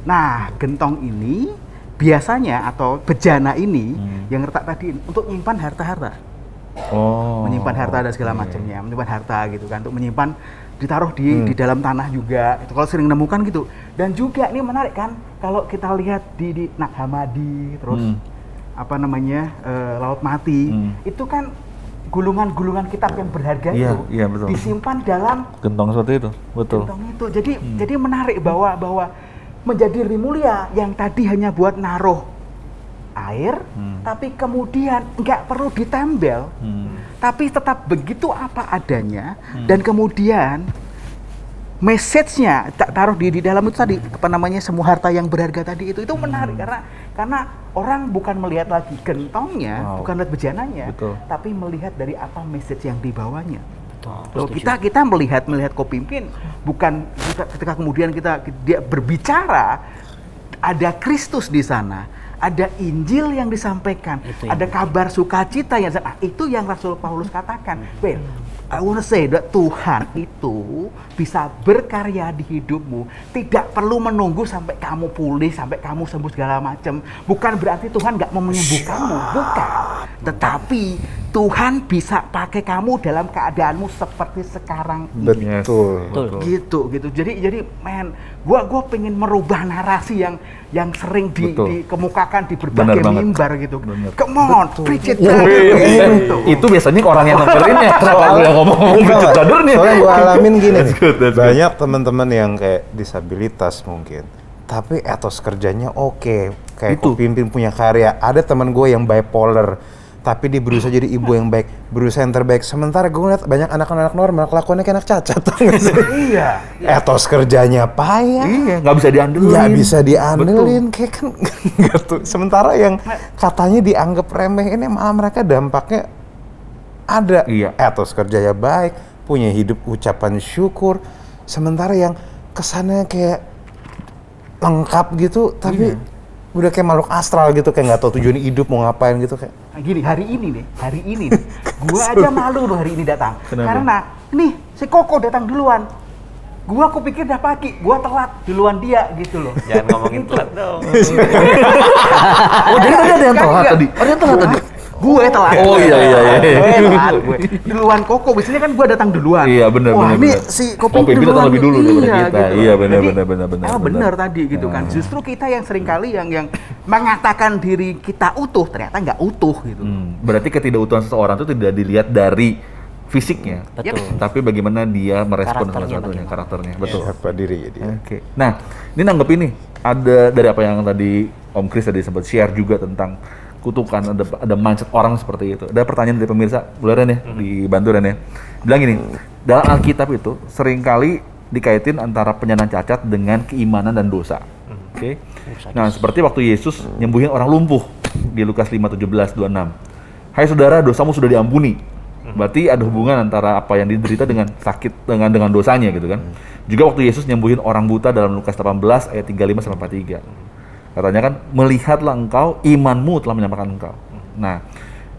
Nah, gentong ini biasanya atau bejana ini yang retak tadi untuk menyimpan harta-harta. Menyimpan harta dan segala macamnya, menyimpan harta gitu kan, untuk menyimpan ditaruh di dalam tanah juga. Itu kalau sering nemukan gitu. Dan juga ini menarik kan, kalau kita lihat di Nag Hammadi, terus Laut Mati, itu kan gulungan-gulungan kitab yang berharga itu disimpan dalam gentong seperti itu. Betul. Gentong itu. Jadi menarik bahwa menjadi mulia yang tadi hanya buat naruh air, tapi kemudian nggak perlu ditembel, tapi tetap begitu apa adanya, dan kemudian message-nya taruh di dalam itu tadi, semua harta yang berharga tadi itu menarik karena orang bukan melihat lagi gentongnya, bukan lihat bejananya, tapi melihat dari apa message yang dibawanya. Loh, kita melihat Kopimpin bukan ketika kemudian dia berbicara ada Kristus di sana, ada Injil yang disampaikan, ada kabar sukacita yang itu yang Rasul Paulus katakan. I wanna say that Tuhan itu bisa berkarya di hidupmu, tidak perlu menunggu sampai kamu pulih, sampai kamu sembuh segala macam. Bukan berarti Tuhan nggak mau menyembuhkanmu, bukan. Tetapi Tuhan bisa pakai kamu dalam keadaanmu seperti sekarang ini. Betul. Gitu. Jadi gua pengen merubah narasi yang sering dikemukakan di berbagai mimbar gitu. Come on, preach it. Itu biasanya orang yang dengerin ya. Kenapa lu yang ngomong preach it brother nih? Soalnya gua alamin gini nih. Banyak teman-teman yang kayak disabilitas mungkin, tapi etos kerjanya oke. Kayak Kopimpin punya karya. Ada teman gue yang bipolar, tapi dia berusaha jadi ibu yang baik, berusaha yang terbaik. Sementara gue ngeliat banyak anak-anak normal kelakuannya kayak anak cacat. Iya. Etos kerjanya payah. Iya, nggak bisa diandelin. Nggak bisa diandelin, kayak kan gitu. Sementara yang katanya dianggap remeh ini malah mereka dampaknya ada. Iya. Etos kerjanya baik, punya hidup ucapan syukur. Sementara yang kesannya kayak lengkap gitu, tapi udah kayak makhluk astral gitu, kayak nggak tahu tujuan hidup mau ngapain gitu kayak. Gini, hari ini nih, gua aja malu loh hari ini datang. Kenapa? Karena nih si Koko datang duluan. Gua pikir udah pagi, gua telat duluan dia gitu loh. Jangan ngomongin telat dong. Oh, jadi tadi ada yang telat tadi. Ada yang telat tadi. Gue telat. Oh iya. Gue duluan Koko, biasanya kan gue datang duluan. Iya benar. Wah ini si Kopimpin datang lebih dulu daripada kita. Gitu. Iya benar. Benar tadi gitu kan. Justru kita yang seringkali yang mengatakan diri kita utuh, ternyata nggak utuh gitu. Berarti ketidakutuhan seseorang itu tidak dilihat dari fisiknya, tapi bagaimana dia merespon salah satunya, karakternya. Betul. Siapa diri dia. Oke. Nah, ini nanggep ini ada dari apa yang tadi Om Chris tadi sempat share juga tentang kutukan, ada mindset orang seperti itu. Ada pertanyaan dari pemirsa, boleh ya dibantu ya. Bilang gini, dalam Alkitab itu seringkali dikaitin antara penyandang cacat dengan keimanan dan dosa. Oke. Nah, seperti waktu Yesus nyembuhin orang lumpuh di Lukas 5:17-26. Hai saudara, dosamu sudah diampuni. Berarti ada hubungan antara apa yang diderita dengan sakit dengan dosanya gitu kan. Juga waktu Yesus nyembuhin orang buta dalam Lukas 18 ayat 35-43. Katanya kan, melihatlah engkau, imanmu telah menyelamatkan engkau. Nah,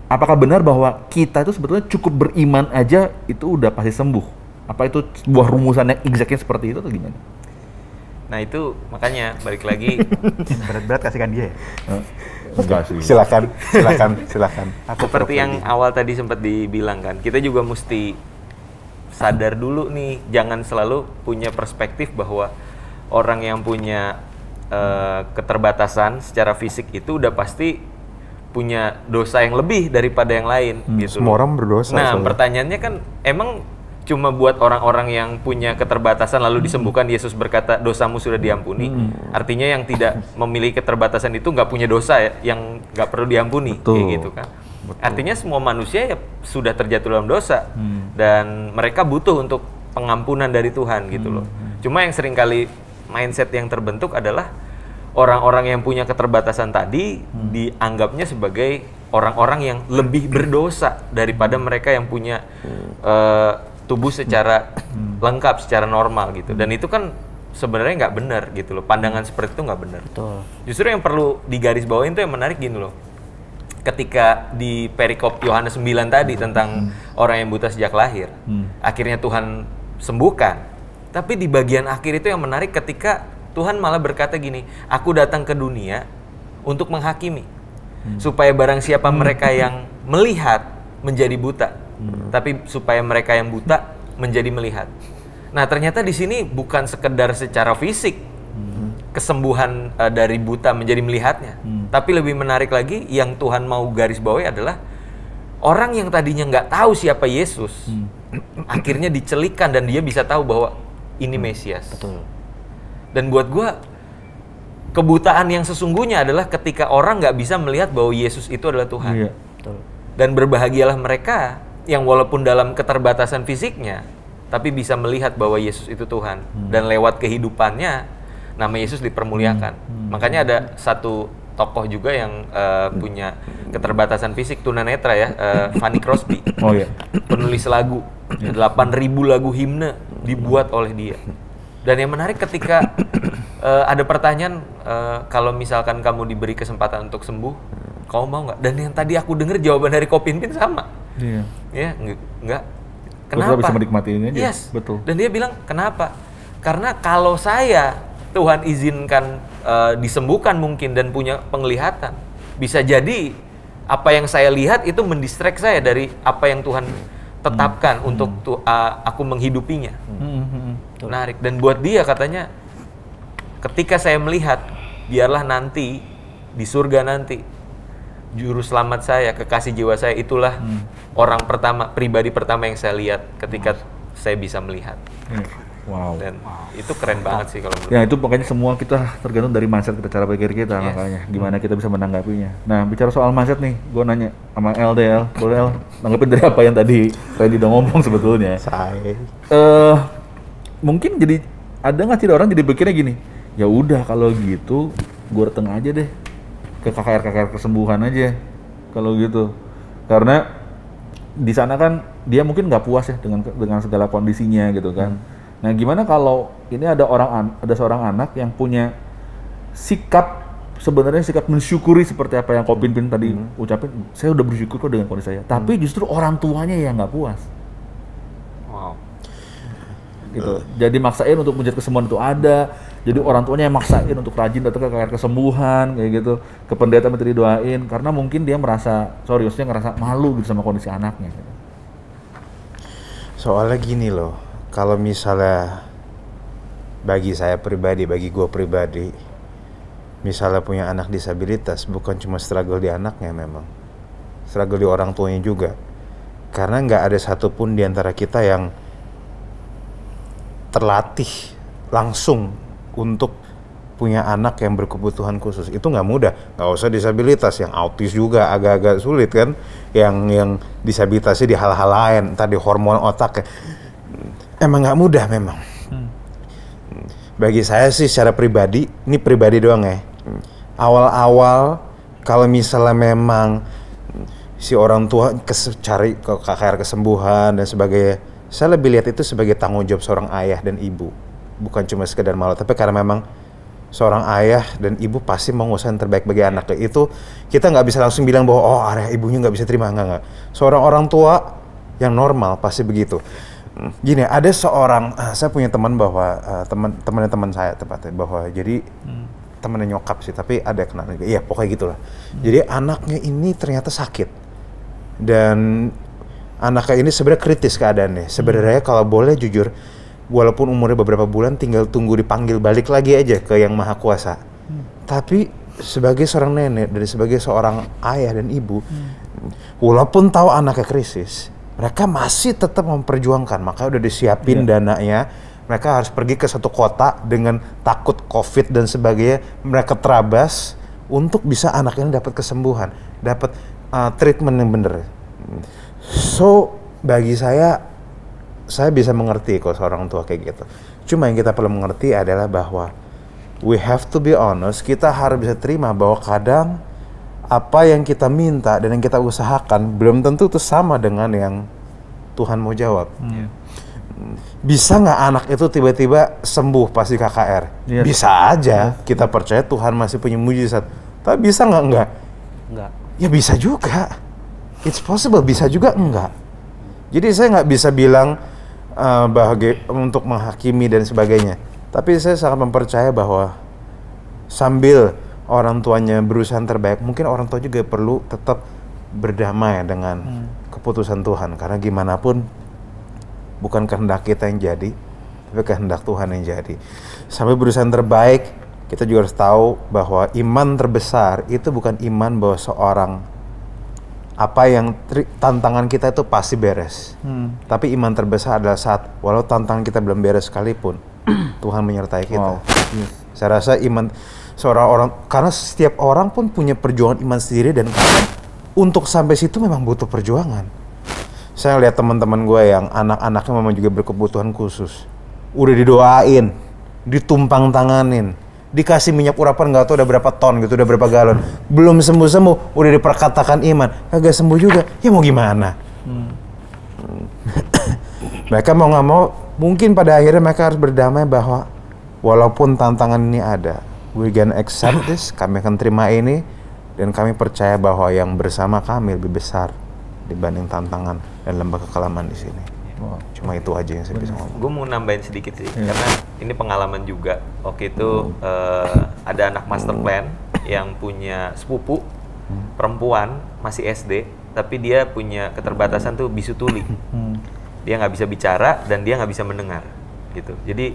apakah benar bahwa kita itu sebetulnya cukup beriman aja itu udah pasti sembuh? Apa itu sebuah rumusan yang exactly seperti itu atau gimana? Nah itu makanya balik lagi. Berat-berat kasihkan dia ya? Enggak sih. Silakan. Seperti yang awal tadi sempat dibilang kan, kita juga mesti sadar dulu nih, jangan selalu punya perspektif bahwa orang yang punya keterbatasan secara fisik itu udah pasti punya dosa yang lebih daripada yang lain gitu. Semua orang berdosa. Nah, soalnya. pertanyaannya kan emang cuma buat orang-orang yang punya keterbatasan lalu disembuhkan, Yesus berkata dosamu sudah diampuni. Artinya yang tidak memiliki keterbatasan itu nggak punya dosa ya, yang nggak perlu diampuni. Kayak gitu kan. Artinya semua manusia ya sudah terjatuh dalam dosa dan mereka butuh untuk pengampunan dari Tuhan gitu loh. Cuma yang seringkali mindset yang terbentuk adalah orang-orang yang punya keterbatasan tadi dianggapnya sebagai orang-orang yang lebih berdosa daripada mereka yang punya tubuh secara lengkap, secara normal gitu. Dan itu kan sebenarnya nggak benar gitu loh. Pandangan seperti itu nggak benar. Betul. Justru yang perlu digarisbawain itu yang menarik gini loh. Ketika di perikop Yohanes 9 tadi tentang orang yang buta sejak lahir, akhirnya Tuhan sembuhkan. Tapi di bagian akhir itu yang menarik ketika Tuhan malah berkata gini, aku datang ke dunia untuk menghakimi. Supaya barang siapa mereka yang melihat menjadi buta, tapi supaya mereka yang buta menjadi melihat. Nah ternyata di sini bukan sekedar secara fisik, kesembuhan dari buta menjadi melihatnya. Tapi lebih menarik lagi yang Tuhan mau garis bawahi adalah orang yang tadinya nggak tahu siapa Yesus, akhirnya dicelikan dan dia bisa tahu bahwa ini Mesias. Betul. Dan buat gua kebutaan yang sesungguhnya adalah ketika orang nggak bisa melihat bahwa Yesus itu adalah Tuhan. Iya. Betul. Dan berbahagialah mereka yang walaupun dalam keterbatasan fisiknya, tapi bisa melihat bahwa Yesus itu Tuhan. Dan lewat kehidupannya, nama Yesus dipermuliakan. Makanya ada satu tokoh juga yang punya keterbatasan fisik, tunanetra ya, Fanny Crosby. Oh iya. Penulis lagu, 8.000 lagu himne dibuat oleh dia. Dan yang menarik ketika ada pertanyaan, kalau misalkan kamu diberi kesempatan untuk sembuh, kamu mau nggak? Dan yang tadi aku dengar jawaban dari Kopinpin sama. Iya. Ya, enggak. Terus kita bisa menikmati ini aja. Yes. Betul. Dan dia bilang, kenapa? Karena kalau saya, Tuhan izinkan disembuhkan mungkin dan punya penglihatan, bisa jadi apa yang saya lihat itu mendistract saya dari apa yang Tuhan tetapkan untuk aku menghidupinya. Menarik. Dan buat dia katanya, ketika saya melihat, biarlah nanti di surga nanti juru selamat saya, kekasih jiwa saya, itulah orang pertama, pribadi pertama yang saya lihat ketika saya bisa melihat. Wow. Dan itu keren banget sih kalau menurut Ya itu pokoknya semua kita tergantung dari mindset kita, cara pikir kita. Yes. Makanya gimana kita bisa menanggapinya. Nah bicara soal mindset nih, gue nanya sama LDL, boleh El nanggapin dari apa yang tadi Randy udah ngomong sebetulnya. Mungkin jadi ada nggak sih orang jadi pikirnya gini, ya udah kalau gitu gue dateng aja deh ke KKR kesembuhan aja kalau gitu, karena di sana kan dia mungkin nggak puas ya dengan segala kondisinya gitu kan. Nah, gimana kalau ini ada seorang anak yang punya sikap mensyukuri seperti apa yang Kopinpin tadi ucapin. Saya udah bersyukur kok dengan kondisi saya. Tapi justru orang tuanya yang nggak puas. Wow. Gitu. Jadi maksain untuk mencari kesembuhan itu ada. Jadi orang tuanya yang maksain untuk rajin datang ke KKR kesembuhan kayak gitu. Ke pendeta minta didoain karena mungkin dia maksudnya ngerasa malu gitu sama kondisi anaknya. Gitu. Soalnya gini loh, kalau misalnya bagi saya pribadi, bagi gue pribadi, misalnya punya anak disabilitas, bukan cuma struggle di anaknya memang, struggle di orang tuanya juga. Karena nggak ada satupun di antara kita yang terlatih langsung untuk punya anak yang berkebutuhan khusus itu nggak mudah. Nggak usah disabilitas, yang autis juga agak-agak sulit kan, yang disabilitasnya di hal-hal lain, entah di hormon otak, emang nggak mudah memang. Bagi saya sih secara pribadi, ini pribadi doang ya, awal-awal kalau misalnya memang si orang tua cari ke KKR kesembuhan dan sebagainya, saya lebih lihat itu sebagai tanggung jawab seorang ayah dan ibu, bukan cuma sekedar malu, tapi karena memang seorang ayah dan ibu pasti mau usaha yang terbaik bagi anaknya. Itu kita nggak bisa langsung bilang bahwa oh ayah ibunya nggak bisa terima, nggak. Seorang orang tua yang normal pasti begitu. Gini, ada seorang, saya punya teman bahwa teman saya tepatnya, bahwa jadi temannya nyokap sih, tapi ada kenal juga. Iya pokoknya gitulah. Jadi anaknya ini ternyata sakit dan anaknya ini sebenarnya kritis keadaannya. Sebenarnya kalau boleh jujur, walaupun umurnya beberapa bulan, tinggal tunggu dipanggil balik lagi aja ke Yang Maha Kuasa. Tapi sebagai seorang nenek dan sebagai seorang ayah dan ibu, walaupun tahu anaknya krisis, mereka masih tetap memperjuangkan. Makanya udah disiapin dananya. Mereka harus pergi ke satu kota dengan takut COVID dan sebagainya. Mereka terabas untuk bisa anak ini dapat kesembuhan, dapat treatment yang benar. So bagi saya bisa mengerti kalau seorang tua kayak gitu. Cuma yang kita perlu mengerti adalah bahwa we have to be honest, kita harus bisa terima bahwa kadang apa yang kita minta dan yang kita usahakan belum tentu itu sama dengan yang Tuhan mau jawab. Bisa nggak anak itu tiba-tiba sembuh pas di KKR? Bisa aja, kita percaya Tuhan masih punya mujizat. Tapi bisa nggak enggak? Enggak. Ya bisa juga. It's possible, bisa juga enggak. Jadi saya nggak bisa bilang untuk menghakimi dan sebagainya. Tapi saya sangat mempercaya bahwa sambil orang tuanya berusaha yang terbaik, mungkin orang tua juga perlu tetap berdamai dengan keputusan Tuhan. Karena gimana pun bukan kehendak kita yang jadi, tapi kehendak Tuhan yang jadi. Sambil berusaha yang terbaik, kita juga harus tahu bahwa iman terbesar itu bukan iman bahwa seorang apa yang tantangan kita itu pasti beres. Tapi iman terbesar adalah saat walau tantangan kita belum beres sekalipun, Tuhan menyertai kita. Saya rasa iman seorang orang, karena setiap orang pun punya perjuangan iman sendiri, dan untuk sampai situ memang butuh perjuangan. Saya lihat teman-teman gue yang anak-anaknya memang juga berkebutuhan khusus, udah didoain, ditumpang tanganin, dikasih minyak urapan nggak tahu udah berapa ton gitu, udah berapa galon, belum sembuh-sembuh, udah diperkatakan iman, kagak sembuh juga, ya mau gimana? Mereka mau nggak mau, mungkin pada akhirnya mereka harus berdamai bahwa walaupun tantangan ini ada, we gonna accept this, kami akan terima ini, dan kami percaya bahwa yang bersama kami lebih besar dibanding tantangan dan lembah kekelaman di sini. Cuma itu aja yang saya bisa ngomong. Gue mau nambahin sedikit sih, karena ini pengalaman juga. Waktu itu ada anak master plan yang punya sepupu perempuan, masih SD, tapi dia punya keterbatasan tuh bisu tuli. Dia nggak bisa bicara dan dia nggak bisa mendengar, gitu. Jadi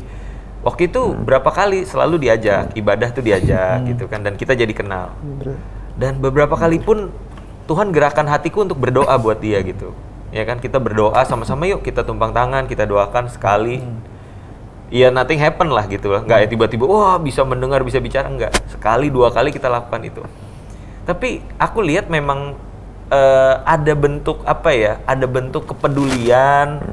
waktu itu berapa kali selalu diajak ibadah tuh diajak, gitu kan, dan kita jadi kenal. Dan beberapa kali pun Tuhan gerakan hatiku untuk berdoa buat dia gitu. Ya kan, kita berdoa sama-sama, yuk kita tumpang tangan, kita doakan sekali. Ya nothing happen lah gitu lah. Nggak ya tiba-tiba, wah bisa mendengar, bisa bicara, enggak. Sekali, dua kali kita lakukan itu. Tapi aku lihat memang ada bentuk apa ya, ada bentuk kepedulian,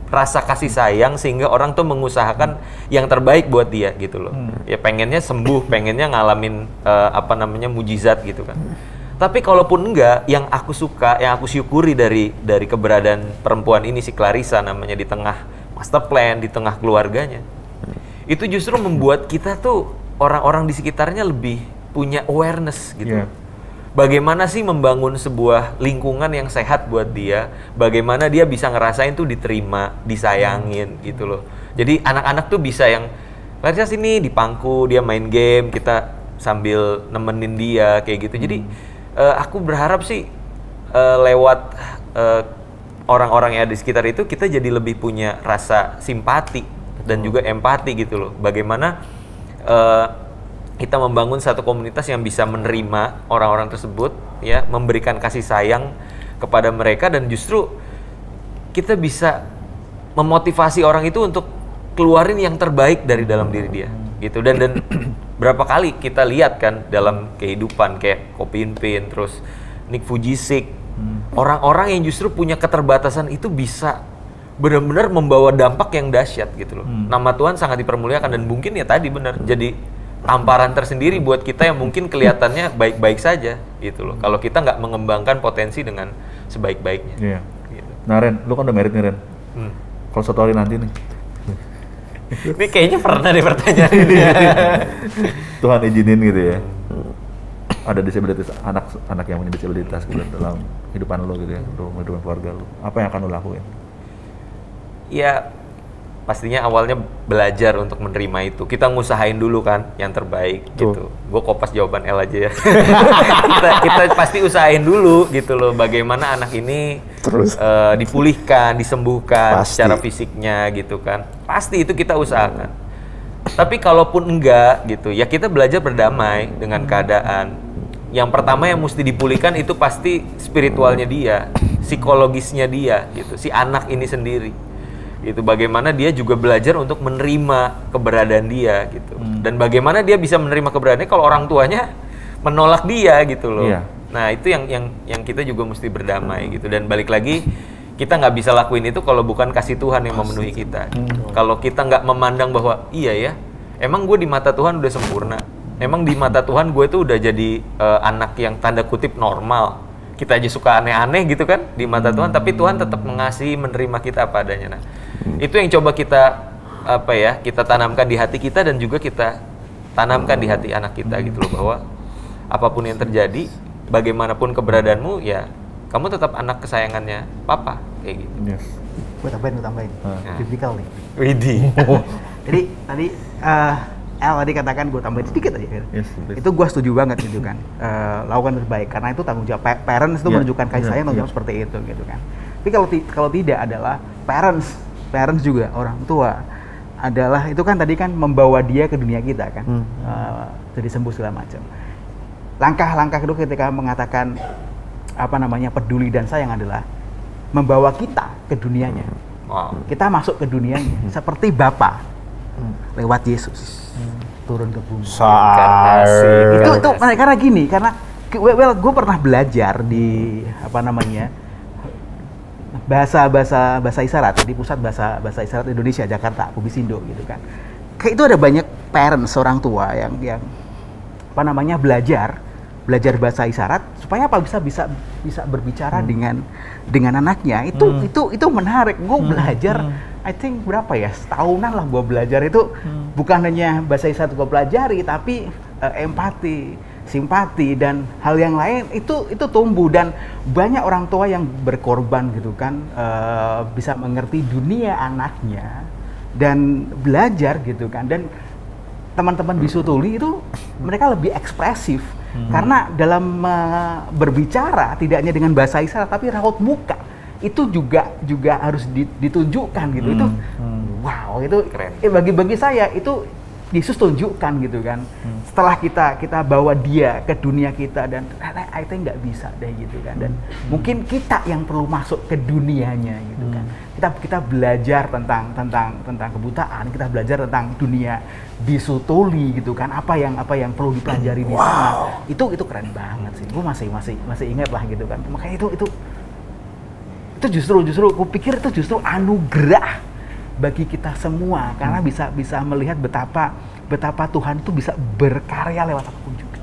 rasa kasih sayang, sehingga orang tuh mengusahakan yang terbaik buat dia gitu loh. Ya pengennya sembuh, pengennya ngalamin mujizat gitu kan. Tapi kalaupun enggak, yang aku suka, yang aku syukuri dari keberadaan perempuan ini, si Clarissa namanya, di tengah master plan, di tengah keluarganya, itu justru membuat kita tuh, orang-orang di sekitarnya lebih punya awareness gitu. Bagaimana sih membangun sebuah lingkungan yang sehat buat dia, bagaimana dia bisa ngerasain tuh diterima, disayangin gitu loh. Jadi anak-anak tuh bisa yang, Clarissa sini di pangku, dia main game, kita sambil nemenin dia kayak gitu. Jadi aku berharap sih lewat orang-orang yang ada di sekitar itu, kita jadi lebih punya rasa simpati dan juga empati gitu loh. Bagaimana kita membangun satu komunitas yang bisa menerima orang-orang tersebut, ya, memberikan kasih sayang kepada mereka, dan justru kita bisa memotivasi orang itu untuk keluarin yang terbaik dari dalam diri dia. gitu. Dan berapa kali kita lihat kan dalam kehidupan kayak Ko Pin Pin, terus Nick Vujicic, orang-orang yang justru punya keterbatasan itu bisa benar-benar membawa dampak yang dahsyat gitu loh. Nama Tuhan sangat dipermuliakan, dan mungkin ya tadi benar jadi tamparan tersendiri buat kita yang mungkin kelihatannya baik-baik saja gitu loh. Kalau kita nggak mengembangkan potensi dengan sebaik-baiknya. Iya. Gitu. Nah Ren, lu kan udah married nih Ren. Kalau suatu hari nanti nih, Ini kayaknya pernah deh pertanyaan ini. Tuhan izinin gitu ya, ada disabilitas, anak yang punya disabilitas gitu dalam kehidupan lo gitu ya, kehidupan keluarga lo, apa yang akan lo lakuin? Ya pastinya awalnya belajar untuk menerima itu. Kita ngusahain dulu kan yang terbaik gitu. Gue kopas jawaban L aja ya. kita pasti usahain dulu gitu loh, bagaimana anak ini Terus dipulihkan, disembuhkan Pasti. secara fisiknya gitu kan. Pasti itu kita usahakan. Tapi kalaupun enggak gitu, ya kita belajar berdamai dengan keadaan. Yang pertama yang mesti dipulihkan itu pasti spiritualnya dia, psikologisnya dia gitu, si anak ini sendiri. Itu bagaimana dia juga belajar untuk menerima keberadaan dia gitu. Dan bagaimana dia bisa menerima keberadaannya kalau orang tuanya menolak dia gitu loh. Iya. Nah, itu yang kita juga mesti berdamai gitu. Dan balik lagi, kita nggak bisa lakuin itu kalau bukan kasih Tuhan yang memenuhi kita. Kalau kita nggak memandang bahwa iya ya, emang gue di mata Tuhan udah sempurna. Emang di mata Tuhan gue tuh udah jadi anak yang tanda kutip normal. Kita aja suka aneh-aneh gitu kan di mata Tuhan, tapi Tuhan tetap mengasihi, menerima kita apa adanya. Nah, itu yang coba kita kita tanamkan di hati kita, dan juga kita tanamkan di hati anak kita gitu loh, bahwa apapun yang terjadi, bagaimanapun keberadaanmu, ya kamu tetap anak kesayangannya Papa kayak gitu. Yes. Gue tambahin. Biblical nih. Widih. Jadi tadi El tadi katakan, gue tambahin sedikit aja. Yes, please. Itu gue setuju banget gitu kan. Lakukan terbaik karena itu tanggung jawab parents itu Yeah. menunjukkan kasih sayang, tanggung jawab seperti itu gitu kan. Tapi kalau tidak adalah parents juga orang tua adalah itu kan tadi kan membawa dia ke dunia kita kan. Jadi sembuh segala macam. Langkah-langkah kedua ketika mengatakan peduli dan sayang adalah membawa kita ke dunianya. Wow. Kita masuk ke dunianya seperti Bapa lewat Yesus turun ke bumi. Itu karena gini, karena gue pernah belajar di bahasa isyarat di pusat bahasa isyarat Indonesia Jakarta, Publisindo gitu kan. Kayak itu ada banyak parents, orang tua yang belajar bahasa isyarat supaya bisa berbicara dengan anaknya. Itu menarik. Gue belajar I think berapa ya, setahunan lah gue belajar itu. Bukan hanya bahasa isyarat gue pelajari, tapi empati, simpati, dan hal yang lain itu tumbuh. Dan banyak orang tua yang berkorban gitu kan, bisa mengerti dunia anaknya dan belajar gitu kan. Dan teman-teman bisu tuli itu mereka lebih ekspresif karena dalam berbicara tidak hanya dengan bahasa isyarat tapi raut muka itu juga harus ditunjukkan gitu. Itu wow, itu keren. Bagi saya itu Yesus tunjukkan gitu kan. Setelah kita bawa dia ke dunia kita, dan I think nggak bisa deh gitu kan. Dan mungkin kita yang perlu masuk ke dunianya gitu kan. Kita belajar tentang kebutaan, kita belajar tentang dunia bisu tuli gitu kan. Apa yang perlu dipelajari di sana. Itu keren banget sih. Gue masih ingat lah gitu kan. Makanya itu justru gue pikir itu justru anugerah bagi kita semua, karena bisa melihat betapa Tuhan itu bisa berkarya lewat apapun juga.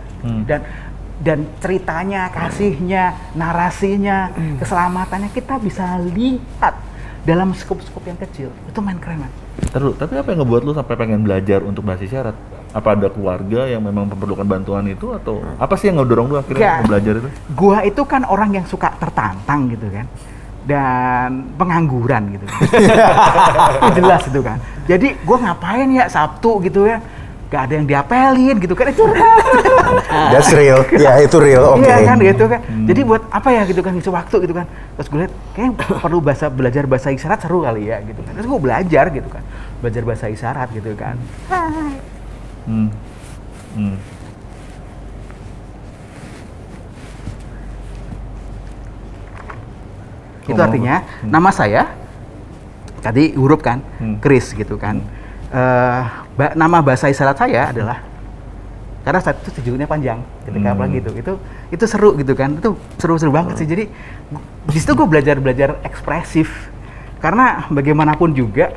Dan ceritanya, kasihnya, narasinya, keselamatannya kita bisa lihat dalam skop-skop yang kecil. Itu main keren, man. Terus, tapi apa yang ngebuat lu sampai pengen belajar untuk bahasa isyarat? Apa ada keluarga yang memang memerlukan bantuan itu, atau apa sih yang ngedorong lu akhirnya mau belajar itu? Gua itu kan orang yang suka tertantang gitu kan, dan pengangguran gitu. Jelas itu kan. Jadi gua ngapain ya Sabtu gitu ya? Gak ada yang diapelin gitu kan, itu That's real. Ya, itu real. Oke. Iya kan gitu kan. Jadi buat apa ya gitu kan, ngisi waktu gitu kan. Terus gue lihat kayaknya perlu belajar bahasa isyarat, seru kali ya gitu kan. Terus gue belajar gitu kan. Belajar bahasa isyarat gitu kan. Itu artinya nama saya tadi huruf kan, Chris gitu kan. nama bahasa isyarat saya adalah karena saat itu sejujurnya panjang ketika apalagi itu seru gitu kan, itu seru banget sih. Jadi di situ gue belajar ekspresif karena bagaimanapun juga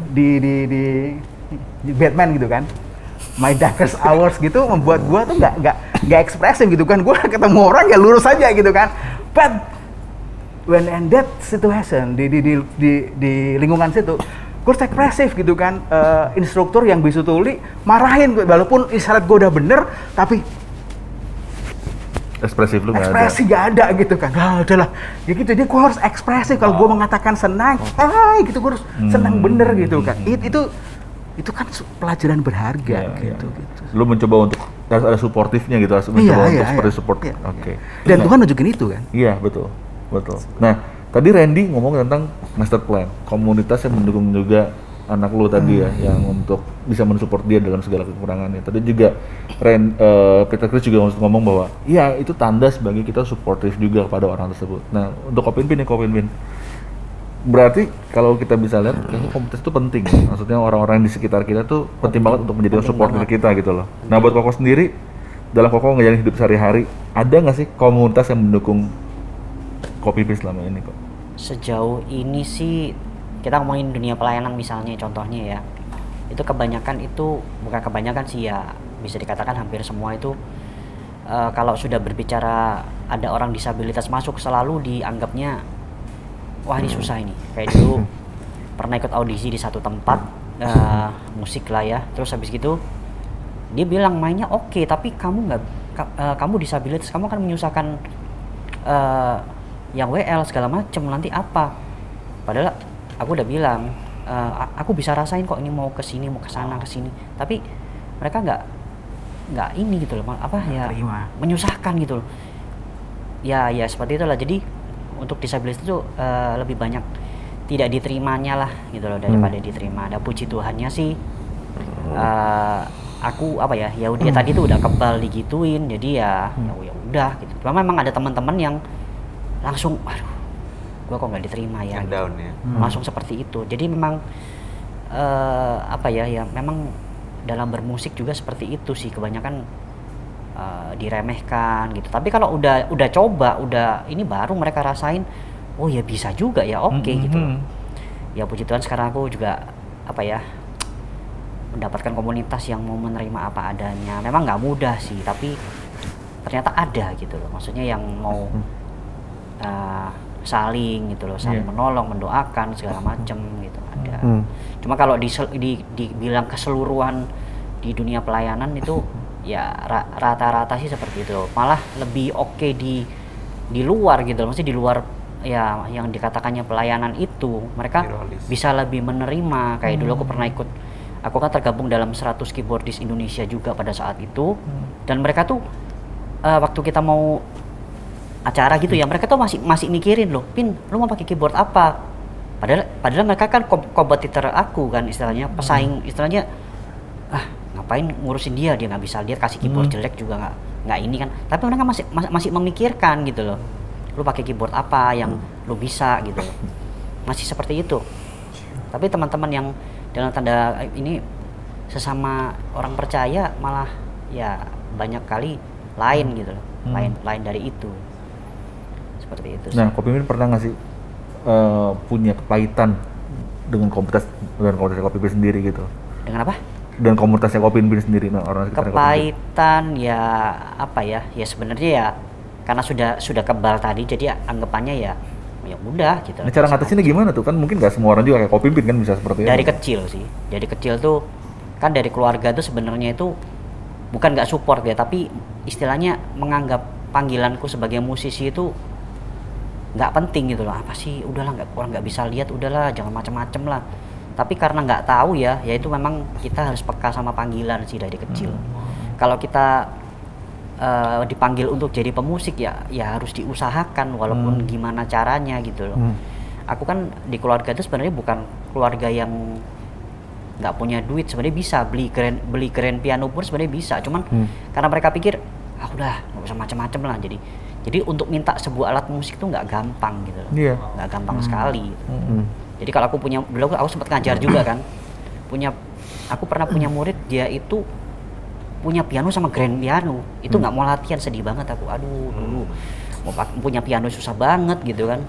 di Batman gitu kan, My Darkest Hours gitu membuat gue tuh nggak ekspresif gitu kan. Gue ketemu orang ya lurus aja gitu kan, but when in that situation di lingkungan situ gue ekspresif gitu kan. Instruktur yang bisu tuli marahin gue walaupun isyarat gue udah bener tapi Ekspresif lu nggak ada. ekspresi gak ada gitu kan. Udah lah ya gitu, jadi gue harus ekspresif. Kalau gue mengatakan senang gitu gue harus senang bener gitu kan. Itu kan pelajaran berharga gitu. Lu mencoba untuk harus ada suportifnya gitu, harus mencoba untuk seperti support. Oke. Dan Tuhan nunjukin itu kan. Iya, betul. Nah, tadi Randy ngomong tentang master plan, komunitas yang mendukung juga anak lu tadi ya, yang untuk bisa mensupport dia dalam segala kekurangannya. Tadi juga Peter Chris juga ngomong bahwa iya itu tanda sebagai kita suportif juga kepada orang tersebut. Nah, untuk Kopinpin berarti kalau kita bisa lihat kayaknya komunitas itu penting. Maksudnya orang-orang di sekitar kita tuh penting banget untuk menjadi support kita gitu loh. Nah, buat Koko sendiri dalam Koko ngejalanin hidup sehari-hari, ada nggak sih komunitas yang mendukung Kopinpin selama ini kok? Sejauh ini sih kita ngomongin dunia pelayanan misalnya contohnya ya, itu kebanyakan itu bukan kebanyakan sih ya, bisa dikatakan hampir semua itu kalau sudah berbicara ada orang disabilitas masuk selalu dianggapnya wah ini susah ini. Kayak dulu pernah ikut audisi di satu tempat musik lah ya, terus habis gitu dia bilang mainnya oke, tapi kamu nggak kamu disabilitas, kamu akan menyusahkan yang WL segala macem, nanti apa. Padahal aku udah bilang aku bisa rasain kok ini mau kesini mau kesana kesini, tapi mereka nggak ini gitu loh, apa ya menyusahkan gitu loh ya seperti itulah. Jadi untuk disabilitas itu lebih banyak tidak diterimanya lah gitu loh daripada diterima. Ada puji Tuhannya sih aku apa ya dia tadi tuh udah kebal digituin, jadi ya udah gitu. Cuma memang ada teman-teman yang langsung aduh gua kok nggak diterima ya, gitu. Down ya. Langsung seperti itu. Jadi memang apa ya memang dalam bermusik juga seperti itu sih, kebanyakan diremehkan gitu. Tapi kalau udah coba, udah ini baru mereka rasain, oh ya bisa juga ya, oke gitu. Ya puji Tuhan sekarang aku juga apa ya mendapatkan komunitas yang mau menerima apa adanya. Memang nggak mudah sih, tapi ternyata ada gitu loh. Maksudnya yang mau saling gitu loh, saling menolong, mendoakan segala macem gitu ada. Cuma kalau dibilang keseluruhan di dunia pelayanan itu ya rata-rata sih seperti itu. Malah lebih oke di luar gitu loh, maksudnya di luar ya yang dikatakannya pelayanan itu mereka bisa lebih menerima. Kayak dulu aku kan tergabung dalam 100 keyboardis Indonesia juga pada saat itu, dan mereka tuh waktu kita mau acara gitu ya, mereka tuh masih mikirin loh, Pin, lu mau pakai keyboard apa? Padahal mereka kan kompetitor aku kan, istilahnya pesaing, istilahnya ngapain ngurusin dia nggak bisa, dia kasih keyboard jelek juga nggak ini kan. Tapi mereka masih memikirkan gitu loh, lu pakai keyboard apa yang lu bisa gitu loh. Masih seperti itu. Tapi teman-teman yang dalam tanda ini sesama orang percaya malah ya banyak kali lain gitu loh, lain dari itu. Seperti itu. Nah, Kopinpin pernah nggak sih punya kepahitan dengan komunitas Kopinpin sendiri gitu? Dengan apa? Dan komunitasnya Kopinpin sendiri, nah, orang sekitar kepahitan ya apa ya? Ya sebenarnya ya karena sudah kebal tadi, jadi anggapannya ya udah gitu. Nah, cara ngatasinnya gimana tuh? Kan mungkin nggak semua orang juga kayak Kopinpin kan bisa seperti itu. Dari kecil sih. Dari kecil tuh kan dari keluarga tuh sebenarnya itu bukan nggak support ya, tapi istilahnya menganggap panggilanku sebagai musisi itu nggak penting gitu loh. Apa sih, udahlah, orang nggak bisa lihat, udahlah jangan macem-macem lah. Tapi karena nggak tahu ya itu memang kita harus peka sama panggilan sih dari kecil. Kalau kita dipanggil untuk jadi pemusik ya harus diusahakan walaupun gimana caranya gitu loh. Aku kan di keluarga itu sebenarnya bukan keluarga yang nggak punya duit, sebenarnya bisa beli grand piano pun sebenarnya bisa. Cuman karena mereka pikir udah nggak usah macam-macam lah, jadi untuk minta sebuah alat musik tuh nggak gampang gitu loh. Nggak gampang sekali gitu. Jadi kalau aku punya, dulu aku sempat ngajar juga kan, punya aku pernah punya murid dia itu punya piano sama grand piano, itu nggak mau latihan, sedih banget aku. Aduh, dulu mau punya piano susah banget gitu kan.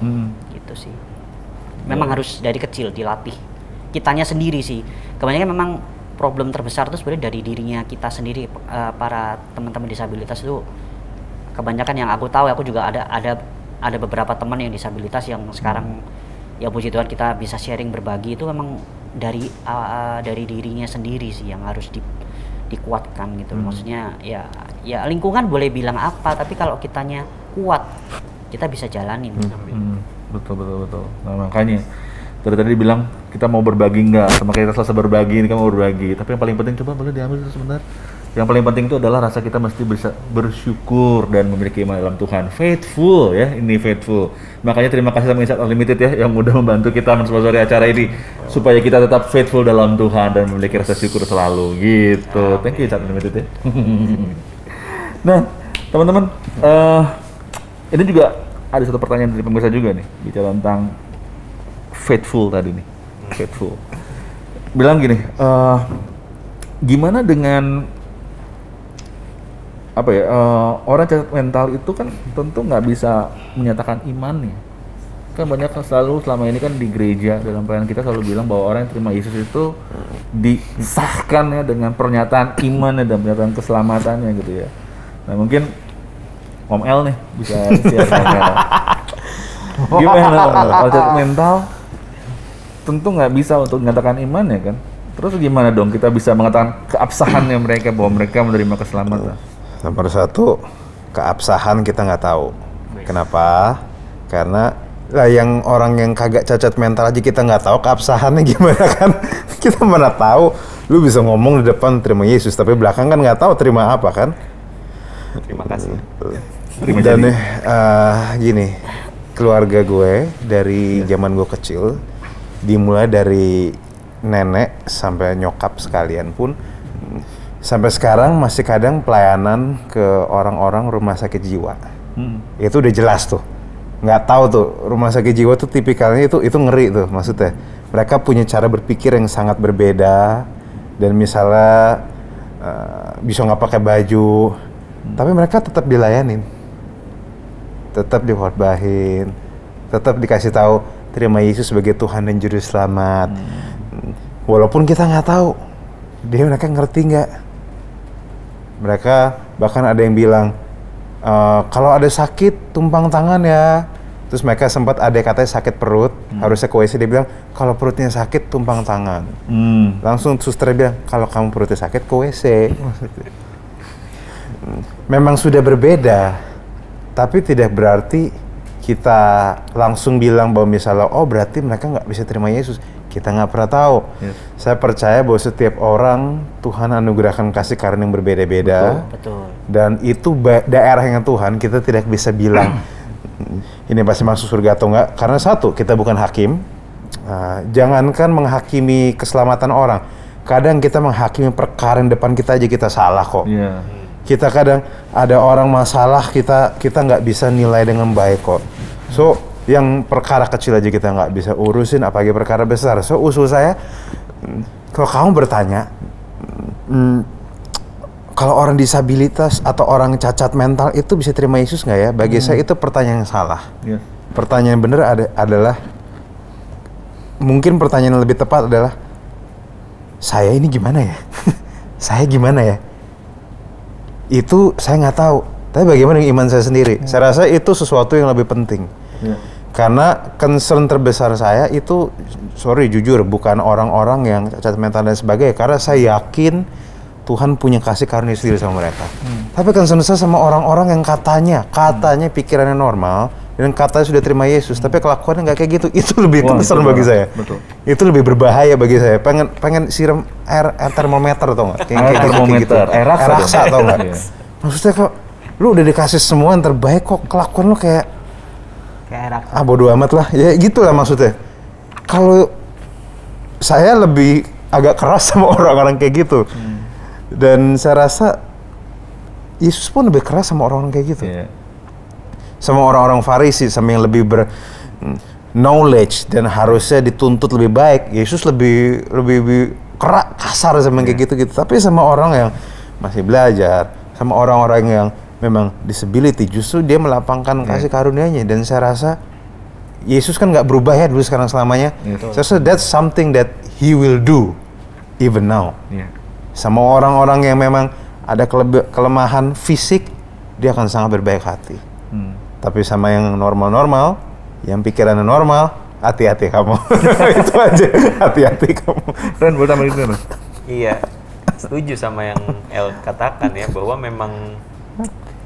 Gitu sih. Memang harus dari kecil dilatih. Kitanya sendiri sih. Kebanyakan memang problem terbesar itu sebenarnya dari dirinya kita sendiri, para teman-teman disabilitas itu. Kebanyakan yang aku tahu, aku juga ada beberapa teman yang disabilitas yang sekarang ya puji Tuhan kita bisa sharing, berbagi, itu memang dari dirinya sendiri sih yang harus dikuatkan gitu. Maksudnya ya lingkungan boleh bilang apa, tapi kalau kitanya kuat kita bisa jalanin. Betul. Nah, makanya tadi bilang kita mau berbagi nggak, sama kayak kita selesai berbagi, ini kan mau berbagi, tapi yang paling penting coba boleh diambil sebentar. Yang paling penting itu adalah rasa kita mesti bisa bersyukur dan memiliki iman dalam Tuhan. Faithful ya, ini faithful. Makanya terima kasih sama Insight Unlimited ya yang udah membantu kita mensponsori acara ini supaya kita tetap faithful dalam Tuhan dan memiliki rasa syukur selalu gitu. Thank you Insight Unlimited ya. Nah, teman-teman, ini juga ada satu pertanyaan dari pemirsa juga nih, bicara tentang faithful tadi nih. Faithful. Bilang gini, gimana dengan orang cacat mental itu kan tentu nggak bisa menyatakan imannya. Kan banyak selalu selama ini kan di gereja dalam pelayanan kita selalu bilang bahwa orang yang terima Yesus itu disahkan ya dengan pernyataan imannya dan pernyataan keselamatannya gitu ya. Nah mungkin Om El nih bisa share gimana orang cacat mental tentu nggak bisa untuk menyatakan imannya kan. Terus gimana dong kita bisa mengatakan keabsahannya mereka bahwa mereka menerima keselamatan? Nomor satu, keabsahan kita nggak tahu. Kenapa? Karena yang orang yang kagak cacat mental aja kita nggak tahu keabsahannya gimana kan? Kita mana tahu? Lu bisa ngomong di depan terima Yesus, tapi belakang kan nggak tahu terima apa kan? Terima kasih. Dan gini, keluarga gue dari zaman gue kecil, dimulai dari nenek sampai nyokap sekalian pun. Sampai sekarang masih kadang pelayanan ke orang-orang rumah sakit jiwa. Itu udah jelas tuh. Nggak tahu tuh, rumah sakit jiwa tuh tipikalnya itu ngeri tuh maksudnya. Mereka punya cara berpikir yang sangat berbeda. Dan misalnya bisa nggak pakai baju, tapi mereka tetap dilayanin. Tetap dikhotbahin, tetap dikasih tahu terima Yesus sebagai Tuhan dan Juru Selamat. Walaupun kita nggak tahu, mereka ngerti nggak? Mereka bahkan ada yang bilang kalau ada sakit tumpang tangan ya. Terus mereka sempat ada katanya sakit perut, harusnya ke WC, dia bilang kalau perutnya sakit tumpang tangan. Langsung suster bilang kalau kamu perutnya sakit ke WC. Memang sudah berbeda, tapi tidak berarti kita langsung bilang bahwa misalnya berarti mereka nggak bisa terima Yesus. Kita nggak pernah tahu. Saya percaya bahwa setiap orang Tuhan anugerahkan kasih karunia yang berbeda-beda. Betul. Dan itu daerahnya Tuhan, kita tidak bisa bilang ini pasti masuk surga atau enggak. Karena satu, kita bukan hakim. Jangankan menghakimi keselamatan orang, kadang kita menghakimi perkara yang depan kita aja kita salah kok. Kita kadang ada orang masalah, kita nggak bisa nilai dengan baik kok. So yang perkara kecil aja kita nggak bisa urusin, apalagi perkara besar. So usul saya, kalau kamu bertanya, kalau orang disabilitas atau orang cacat mental itu bisa terima Yesus nggak ya? Bagi saya itu pertanyaan yang salah. Pertanyaan yang benar adalah, mungkin pertanyaan yang lebih tepat adalah, saya ini gimana ya? Saya gimana ya? Itu saya nggak tahu. Tapi bagaimana dengan iman saya sendiri? Saya rasa itu sesuatu yang lebih penting. Karena concern terbesar saya itu, jujur, bukan orang-orang yang cacat mental dan sebagainya. Karena saya yakin Tuhan punya kasih karunia sendiri sama mereka. Tapi concern saya sama orang-orang yang katanya pikirannya normal dan katanya sudah terima Yesus, tapi kelakuannya nggak kayak gitu. Itu lebih concern bagi saya. Betul. Itu lebih berbahaya bagi saya. Pengen siram air termometer atau nggak? Air termometer, air raksa atau nggak? Maksudnya kok lu udah dikasih semua yang terbaik, kok kelakuan lu kayak bodo amat lah, ya gitulah maksudnya. Kalau saya lebih agak keras sama orang-orang kayak gitu, dan saya rasa Yesus pun lebih keras sama orang-orang kayak gitu, sama orang-orang Farisi, sama yang lebih knowledge dan harusnya dituntut lebih baik. Yesus lebih kasar sama kayak gitu-gitu. Tapi sama orang yang masih belajar, sama orang-orang yang memang disability, justru dia melapangkan kasih karunia-Nya. Dan saya rasa Yesus kan nggak berubah ya dulu sekarang selamanya. Saya rasa that's something that He will do even now. Sama orang-orang yang memang ada kelemahan fisik, dia akan sangat berbaik hati. Tapi sama yang normal-normal, yang pikirannya normal, hati-hati kamu. Itu aja, hati-hati kamu. Dan buat tambah itu. Iya, setuju sama yang El katakan ya, bahwa memang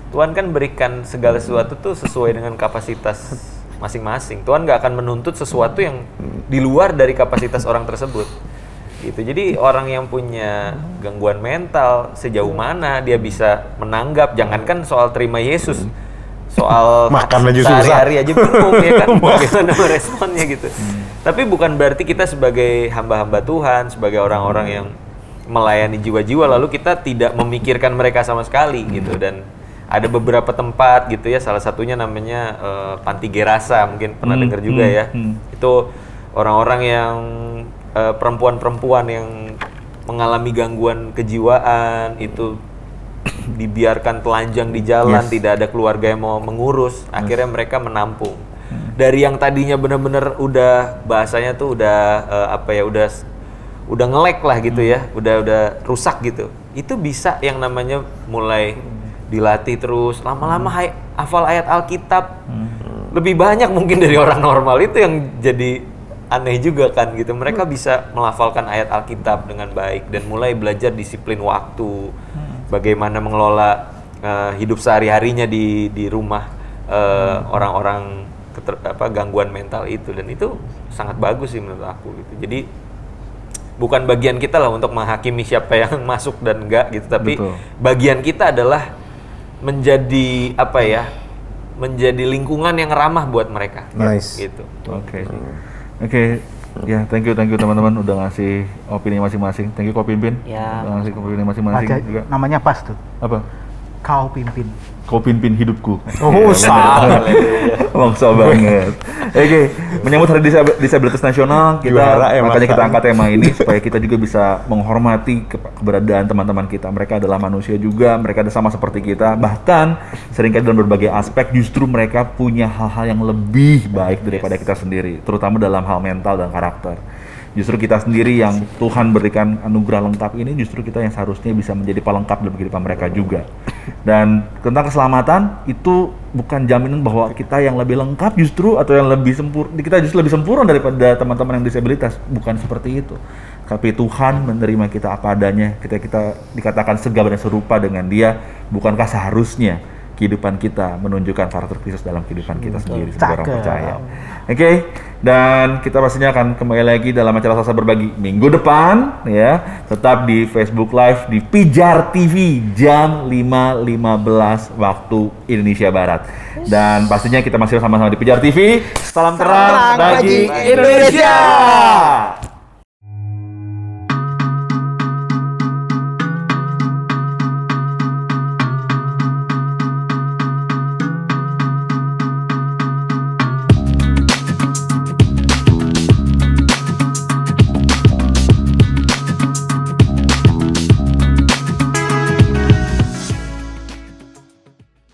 Tuhan kan berikan segala sesuatu tuh sesuai dengan kapasitas masing-masing. Tuhan nggak akan menuntut sesuatu yang di luar dari kapasitas orang tersebut. Gitu. Jadi orang yang punya gangguan mental, sejauh mana dia bisa menanggap, jangankan soal terima Yesus, soal makan aja susah, sehari-hari aja bingung ya kan, bagaimana meresponnya gitu. Tapi bukan berarti kita sebagai hamba-hamba Tuhan, sebagai orang-orang yang melayani jiwa-jiwa, lalu kita tidak memikirkan mereka sama sekali gitu. Dan ada beberapa tempat gitu ya, salah satunya namanya Panti Gerasa, mungkin pernah dengar juga ya. Itu orang-orang yang perempuan-perempuan yang mengalami gangguan kejiwaan, itu dibiarkan telanjang di jalan, tidak ada keluarga yang mau mengurus, akhirnya mereka menampung. Dari yang tadinya benar-benar udah bahasanya tuh udah udah ngelek lah gitu ya, udah rusak gitu. Itu bisa yang namanya mulai dilatih terus, lama-lama hafal ayat Alkitab. Lebih banyak mungkin dari orang normal. Itu yang jadi aneh juga kan gitu. Mereka bisa melafalkan ayat Alkitab dengan baik dan mulai belajar disiplin waktu, bagaimana mengelola hidup sehari-harinya di rumah orang-orang gangguan mental itu. Dan itu sangat bagus sih menurut aku gitu. Jadi bukan bagian kita lah untuk menghakimi siapa yang masuk dan enggak gitu, tapi bagian kita adalah menjadi menjadi lingkungan yang ramah buat mereka. Nice. Gitu. Oke, ya thank you teman-teman udah ngasih opini masing-masing. Thank you Ko Pimpin. Ya. Udah ngasih opini masing-masing juga. Namanya pas tuh. Apa? Kau pimpin. Kau pimpin hidupku. Oh, salah. Longso banget. Oke, menyambut Hari Disabilitas Nasional, makanya kita angkat tema ini supaya kita juga bisa menghormati keberadaan teman-teman kita. Mereka adalah manusia juga, mereka sama seperti kita. Bahkan seringkali dalam berbagai aspek justru mereka punya hal-hal yang lebih baik daripada kita sendiri, terutama dalam hal mental dan karakter. Justru kita sendiri yang Tuhan berikan anugerah lengkap ini, justru kita yang seharusnya bisa menjadi pelengkap dalam kehidupan mereka juga. Dan tentang keselamatan, itu bukan jaminan bahwa kita yang lebih lengkap justru, atau yang lebih sempurna, kita justru lebih sempurna daripada teman-teman yang disabilitas. Bukan seperti itu. Tapi Tuhan menerima kita apa adanya, kita dikatakan segala dan serupa dengan Dia. Bukankah seharusnya kehidupan kita menunjukkan karakter Kristus dalam kehidupan kita sendiri sebagai orang percaya. Oke, dan kita pastinya akan kembali lagi dalam acara Selasa Berbagi minggu depan ya. Tetap di Facebook Live di Pijar TV jam 5.15 waktu Indonesia Barat. Dan pastinya kita masih sama-sama di Pijar TV. Salam terang bagi Indonesia.